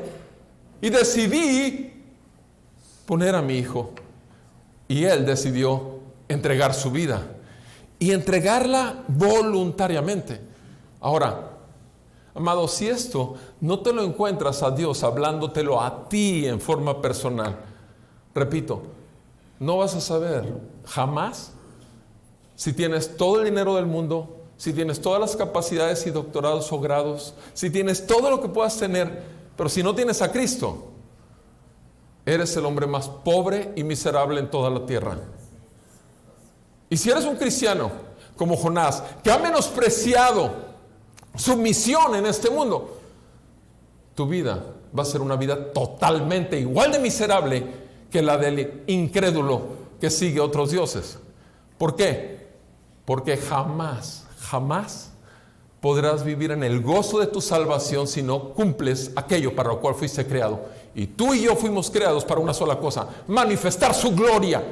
Y decidí poner a mi Hijo. Y Él decidió entregar su vida. Y entregarla voluntariamente. Ahora, amado, si esto no te lo encuentras a Dios hablándotelo a ti en forma personal, repito, no vas a saber jamás si tienes todo el dinero del mundo, si tienes todas las capacidades y doctorados o grados, si tienes todo lo que puedas tener, pero si no tienes a Cristo, eres el hombre más pobre y miserable en toda la tierra. Y si eres un cristiano como Jonás, que ha menospreciado su misión en este mundo, tu vida va a ser una vida totalmente igual de miserable que la del incrédulo que sigue otros dioses. ¿Por qué? Porque jamás podrás vivir en el gozo de tu salvación si no cumples aquello para lo cual fuiste creado. Y tú y yo fuimos creados para una sola cosa: manifestar su gloria,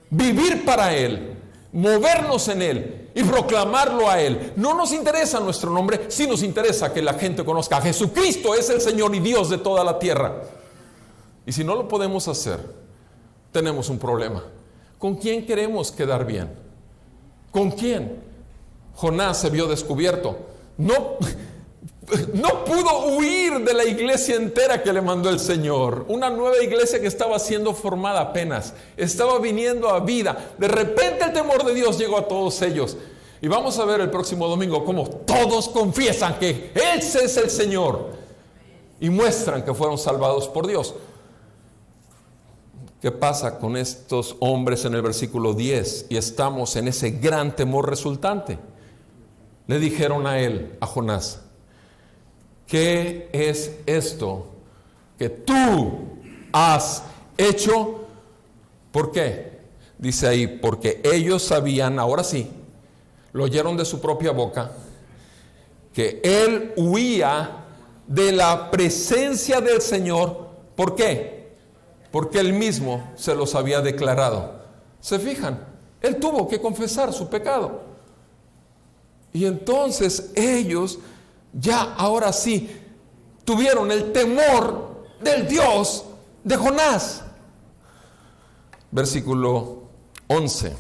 vivir para Él, movernos en Él y proclamarlo a Él. No nos interesa nuestro nombre, sí nos interesa que la gente conozca a Jesucristo es el Señor y Dios de toda la tierra. Y si no lo podemos hacer, tenemos un problema. ¿Con quién queremos quedar bien? ¿Con quién? Jonás se vio descubierto. No pudo huir de la iglesia entera que le mandó el Señor. Una nueva iglesia que estaba siendo formada apenas, estaba viniendo a vida. De repente el temor de Dios llegó a todos ellos. Y vamos a ver el próximo domingo cómo todos confiesan que ese es el Señor y muestran que fueron salvados por Dios. ¿Qué pasa con estos hombres en el versículo 10? Y estamos en ese gran temor resultante. Le dijeron a él, a Jonás: ¿qué es esto que tú has hecho? ¿Por qué? Dice ahí, porque ellos sabían, ahora sí, lo oyeron de su propia boca, que él huía de la presencia del Señor. ¿Por qué? Porque él mismo se los había declarado. ¿Se fijan? Él tuvo que confesar su pecado. Y entonces ellos ya ahora sí tuvieron el temor del Dios de Jonás. Versículo 11.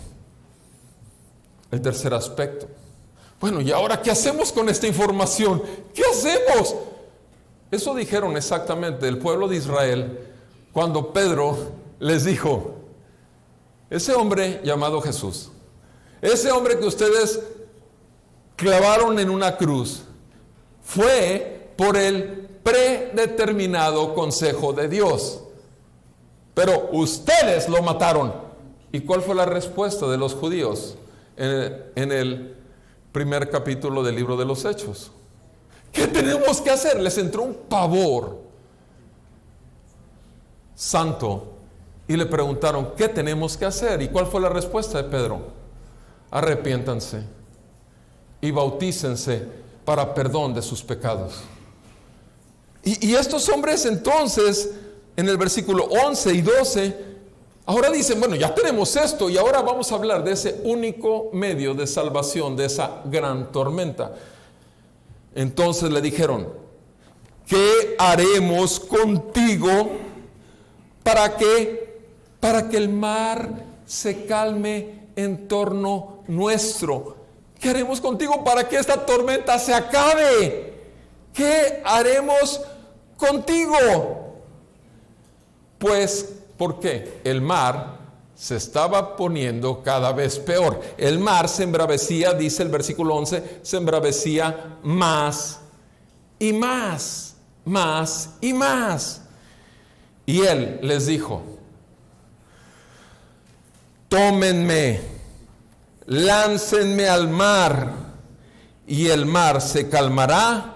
El tercer aspecto. Bueno, ¿y ahora qué hacemos con esta información? ¿Qué hacemos? Eso dijeron exactamente el pueblo de Israel cuando Pedro les dijo: ese hombre llamado Jesús, ese hombre que ustedes clavaron en una cruz, fue por el predeterminado consejo de Dios, pero ustedes lo mataron. ¿Y cuál fue la respuesta de los judíos en el primer capítulo del libro de los Hechos? ¿Qué tenemos que hacer? Les entró un pavor santo y le preguntaron: ¿qué tenemos que hacer? ¿Y cuál fue la respuesta de Pedro? Arrepiéntanse y bautícense para perdón de sus pecados. Y estos hombres entonces, en el versículo 11 y 12, ahora dicen: bueno, ya tenemos esto y ahora vamos a hablar de ese único medio de salvación, de esa gran tormenta. Entonces le dijeron: ¿qué haremos contigo para que el mar se calme en torno nuestro? ¿Qué haremos contigo para que esta tormenta se acabe? ¿Qué haremos contigo? Pues, ¿por qué? El mar se estaba poniendo cada vez peor. El mar se embravecía, dice el versículo 11, se embravecía más y más, más y más. Y él les dijo: tómenme, láncenme al mar, y el mar se calmará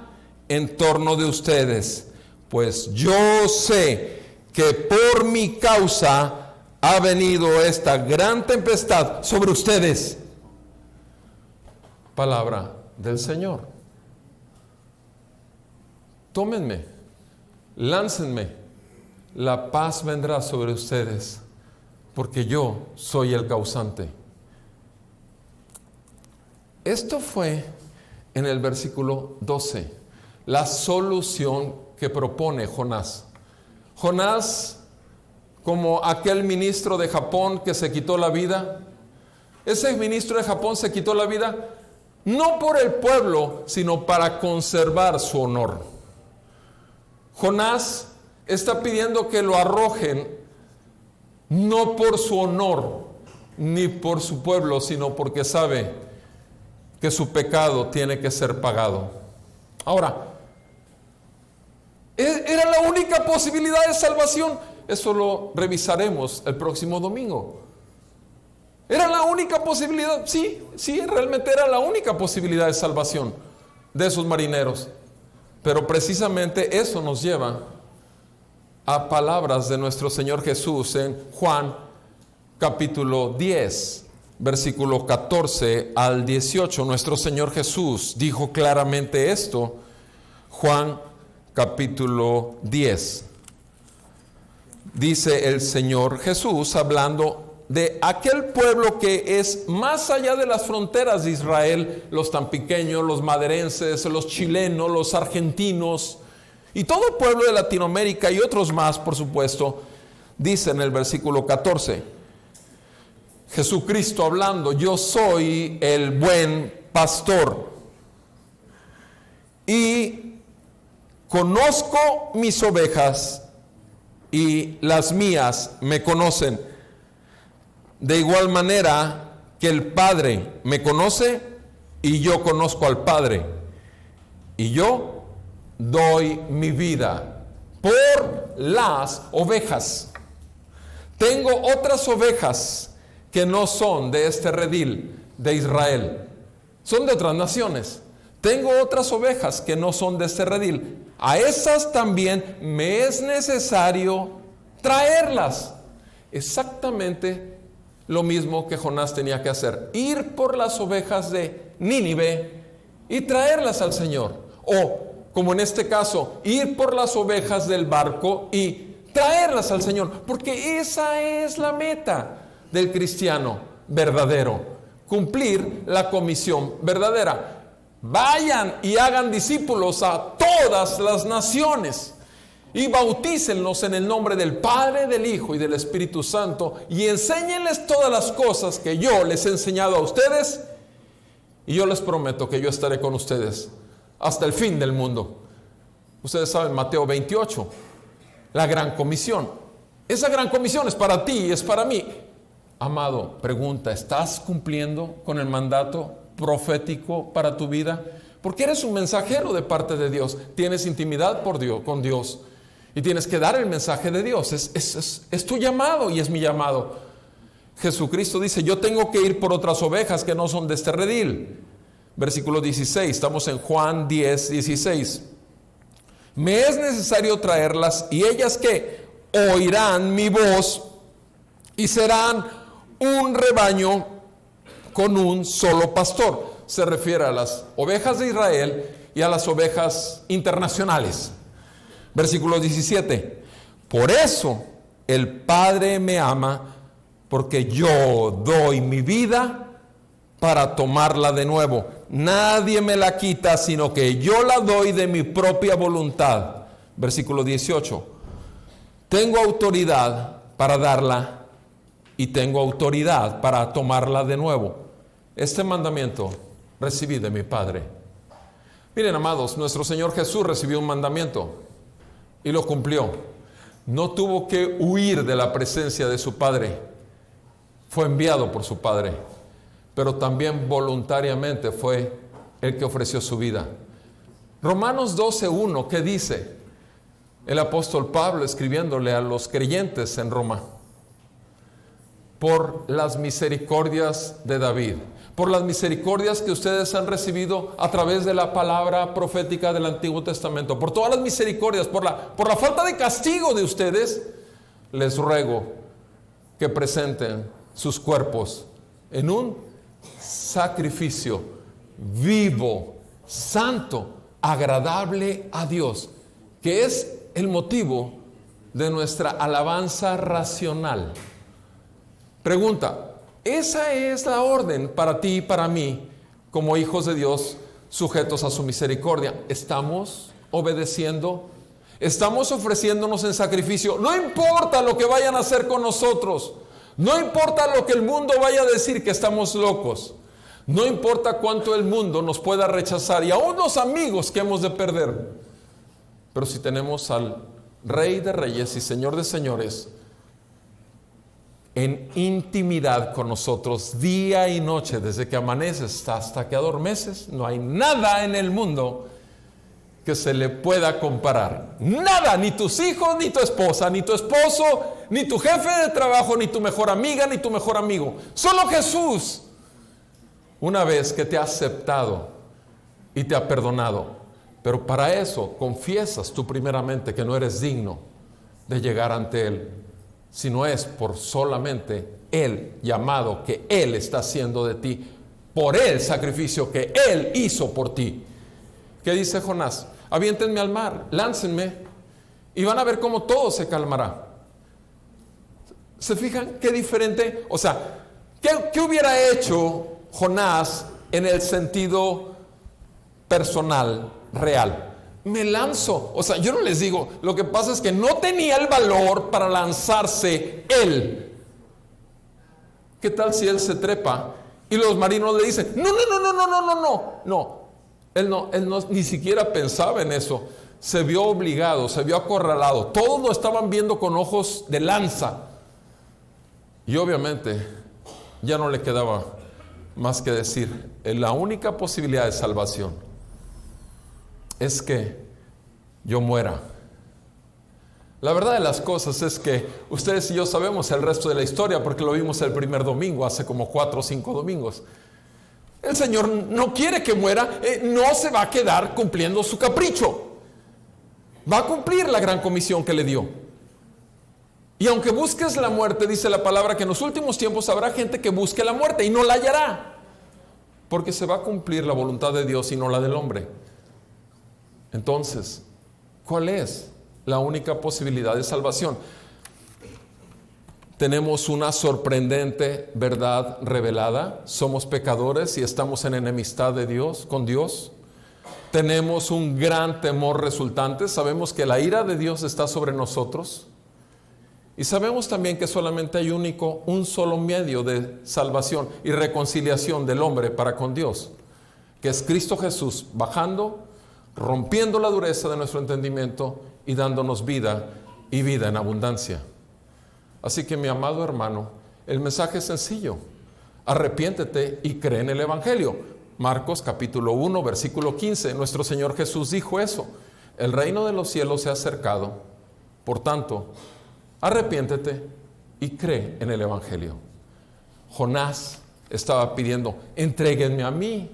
en torno de ustedes, pues yo sé que por mi causa ha venido esta gran tempestad sobre ustedes. Palabra del Señor. Tómenme, láncenme, la paz vendrá sobre ustedes, porque yo soy el causante. Esto fue en el versículo 12, la solución que propone Jonás. Jonás, como aquel ministro de Japón que se quitó la vida, ese ministro de Japón se quitó la vida no por el pueblo, sino para conservar su honor. Jonás está pidiendo que lo arrojen, no por su honor ni por su pueblo, sino porque sabe que su pecado tiene que ser pagado. Ahora, ¿era la única posibilidad de salvación? Eso lo revisaremos el próximo domingo. ¿Era la única posibilidad? Sí, realmente era la única posibilidad de salvación de esos marineros. Pero precisamente eso nos lleva a palabras de nuestro Señor Jesús en Juan capítulo 10, versículo 14 al 18. Nuestro Señor Jesús dijo claramente esto. Juan capítulo 10. Dice el Señor Jesús hablando de aquel pueblo que es más allá de las fronteras de Israel, los tampiqueños, los maderenses, los chilenos, los argentinos y todo el pueblo de Latinoamérica y otros más, por supuesto. Dice en el versículo 14, Jesucristo hablando: yo soy el buen pastor y conozco mis ovejas y las mías me conocen. De igual manera que el Padre me conoce y yo conozco al Padre, y yo doy mi vida por las ovejas. Tengo otras ovejas que no son de este redil de Israel, son de otras naciones. Tengo otras ovejas que no son de este redil. A esas también me es necesario traerlas. Exactamente lo mismo que Jonás tenía que hacer: ir por las ovejas de Nínive y traerlas al Señor. O, como en este caso, ir por las ovejas del barco y traerlas al Señor, porque esa es la meta del cristiano verdadero: cumplir la comisión verdadera. Vayan y hagan discípulos a todas las naciones y bautícenlos en el nombre del Padre, del Hijo y del Espíritu Santo, y enséñenles todas las cosas que yo les he enseñado a ustedes, y yo les prometo que yo estaré con ustedes hasta el fin del mundo. Ustedes saben Mateo 28, la gran comisión. Esa gran comisión es para ti y es para mí. Amado, pregunta: ¿estás cumpliendo con el mandato profético para tu vida? Porque eres un mensajero de parte de Dios. Tienes intimidad con Dios y tienes que dar el mensaje de Dios. Es tu llamado y es mi llamado. Jesucristo dice: yo tengo que ir por otras ovejas que no son de este redil. Versículo 16, estamos en Juan 10, 16. Me es necesario traerlas, y ellas que oirán mi voz y serán un rebaño con un solo pastor. Se refiere a las ovejas de Israel y a las ovejas internacionales. Versículo 17. Por eso el Padre me ama, porque yo doy mi vida para tomarla de nuevo. Nadie me la quita, sino que yo la doy de mi propia voluntad. Versículo 18. Tengo autoridad para darla y tengo autoridad para tomarla de nuevo. Este mandamiento recibí de mi Padre. Miren, amados, nuestro Señor Jesús recibió un mandamiento y lo cumplió. No tuvo que huir de la presencia de su Padre. Fue enviado por su Padre, pero también voluntariamente fue el que ofreció su vida. Romanos 12:1, ¿qué dice el apóstol Pablo escribiéndole a los creyentes en Roma? Por las misericordias de David, por las misericordias que ustedes han recibido a través de la palabra profética del Antiguo Testamento, por todas las misericordias, por la falta de castigo de ustedes, les ruego que presenten sus cuerpos en un sacrificio vivo, santo, agradable a Dios, que es el motivo de nuestra alabanza racional. Pregunta: ¿esa es la orden para ti y para mí como hijos de Dios sujetos a su misericordia? ¿Estamos obedeciendo? ¿Estamos ofreciéndonos en sacrificio? No importa lo que vayan a hacer con nosotros. No importa lo que el mundo vaya a decir, que estamos locos. No importa cuánto el mundo nos pueda rechazar, y aún los amigos que hemos de perder. Pero si tenemos al Rey de Reyes y Señor de Señores en intimidad con nosotros día y noche, desde que amaneces hasta que adormeces, no hay nada en el mundo que se le pueda comparar. Nada, ni tus hijos, ni tu esposa, ni tu esposo, ni tu jefe de trabajo, ni tu mejor amiga, ni tu mejor amigo. Solo Jesús, una vez que te ha aceptado y te ha perdonado. Pero para eso confiesas tú primeramente que no eres digno de llegar ante Él, si no es por solamente el llamado que Él está haciendo de ti, por el sacrificio que Él hizo por ti. ¿Qué dice Jonás? Aviéntenme al mar, láncenme, y van a ver cómo todo se calmará. ¿Se fijan qué diferente? O sea, ¿qué hubiera hecho Jonás en el sentido personal, real? Me lanzo. O sea, yo no les digo, lo que pasa es que no tenía el valor para lanzarse él. ¿Qué tal si él se trepa y los marinos le dicen: no? Él no, ni siquiera pensaba en eso. Se vio obligado, se vio acorralado. Todos lo estaban viendo con ojos de lanza. Y obviamente ya no le quedaba más que decir: la única posibilidad de salvación es que yo muera. La verdad de las cosas es que ustedes y yo sabemos el resto de la historia, porque lo vimos el primer domingo, hace como 4 o 5 domingos. El Señor no quiere que muera, no se va a quedar cumpliendo su capricho. Va a cumplir la gran comisión que le dio. Y aunque busques la muerte, dice la palabra que en los últimos tiempos habrá gente que busque la muerte y no la hallará, porque se va a cumplir la voluntad de Dios y no la del hombre. Entonces, ¿cuál es la única posibilidad de salvación? Tenemos una sorprendente verdad revelada. Somos pecadores y estamos en enemistad de Dios, con Dios. Tenemos un gran temor resultante. Sabemos que la ira de Dios está sobre nosotros. Y sabemos también que solamente hay un solo medio de salvación y reconciliación del hombre para con Dios, que es Cristo Jesús bajando, rompiendo la dureza de nuestro entendimiento y dándonos vida y vida en abundancia. Así que, mi amado hermano, el mensaje es sencillo: arrepiéntete y cree en el Evangelio. Marcos capítulo 1, versículo 15, nuestro Señor Jesús dijo eso: el reino de los cielos se ha acercado, por tanto, arrepiéntete y cree en el Evangelio. Jonás estaba pidiendo: entréguenme a mí.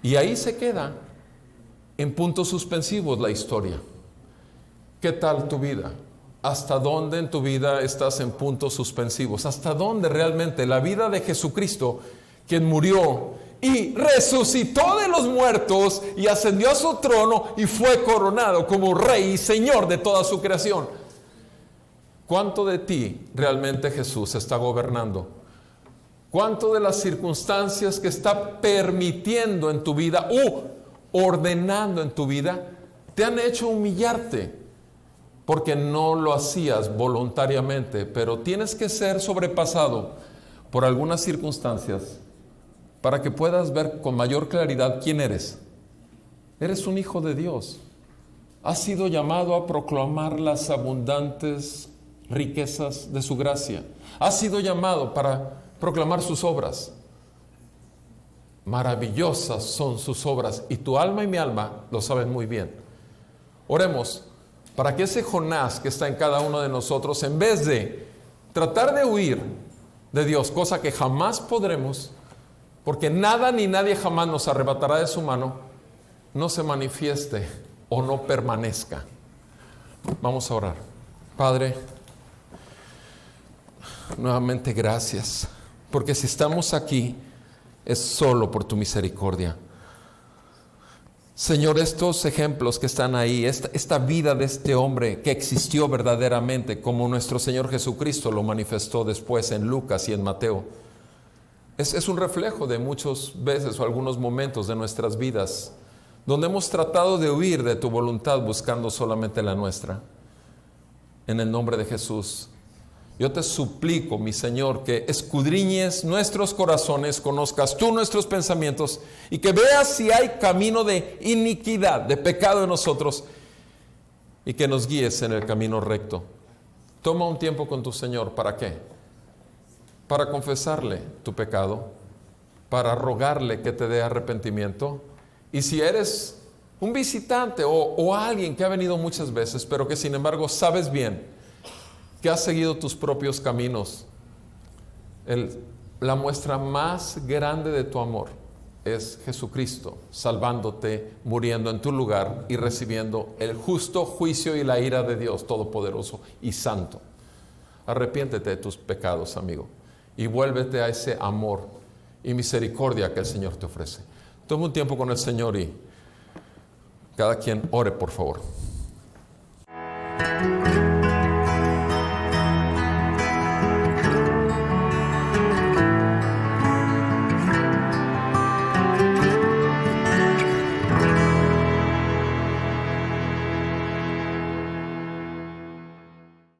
Y ahí se queda en puntos suspensivos la historia. ¿Qué tal tu vida? ¿Hasta dónde en tu vida estás en puntos suspensivos? ¿Hasta dónde realmente la vida de Jesucristo, quien murió y resucitó de los muertos y ascendió a su trono y fue coronado como Rey y Señor de toda su creación? ¿Cuánto de ti realmente Jesús está gobernando? ¿Cuánto de las circunstancias que está permitiendo en tu vida u ordenando en tu vida te han hecho humillarte? Porque no lo hacías voluntariamente, pero tienes que ser sobrepasado por algunas circunstancias para que puedas ver con mayor claridad quién eres. Eres un hijo de Dios. Has sido llamado a proclamar las abundantes riquezas de su gracia. Has sido llamado para proclamar sus obras. Maravillosas son sus obras y tu alma y mi alma lo saben muy bien. Oremos para que ese Jonás que está en cada uno de nosotros, en vez de tratar de huir de Dios, cosa que jamás podremos, porque nada ni nadie jamás nos arrebatará de su mano, no se manifieste o no permanezca. Vamos a orar. Padre, nuevamente gracias, porque si estamos aquí es solo por tu misericordia. Señor, estos ejemplos que están ahí, esta vida de este hombre que existió verdaderamente, como nuestro Señor Jesucristo lo manifestó después en Lucas y en Mateo, es un reflejo de muchas veces o algunos momentos de nuestras vidas donde hemos tratado de huir de tu voluntad buscando solamente la nuestra. En el nombre de Jesús, yo te suplico, mi Señor, que escudriñes nuestros corazones, conozcas tú nuestros pensamientos y que veas si hay camino de iniquidad, de pecado en nosotros y que nos guíes en el camino recto. Toma un tiempo con tu Señor. ¿Para qué? Para confesarle tu pecado, para rogarle que te dé arrepentimiento. Y si eres un visitante o alguien que ha venido muchas veces, pero que sin embargo sabes bien que has seguido tus propios caminos, la muestra más grande de tu amor es Jesucristo, salvándote, muriendo en tu lugar y recibiendo el justo juicio y la ira de Dios Todopoderoso y Santo. Arrepiéntete de tus pecados, amigo, y vuélvete a ese amor y misericordia que el Señor te ofrece. Toma un tiempo con el Señor y cada quien ore, por favor.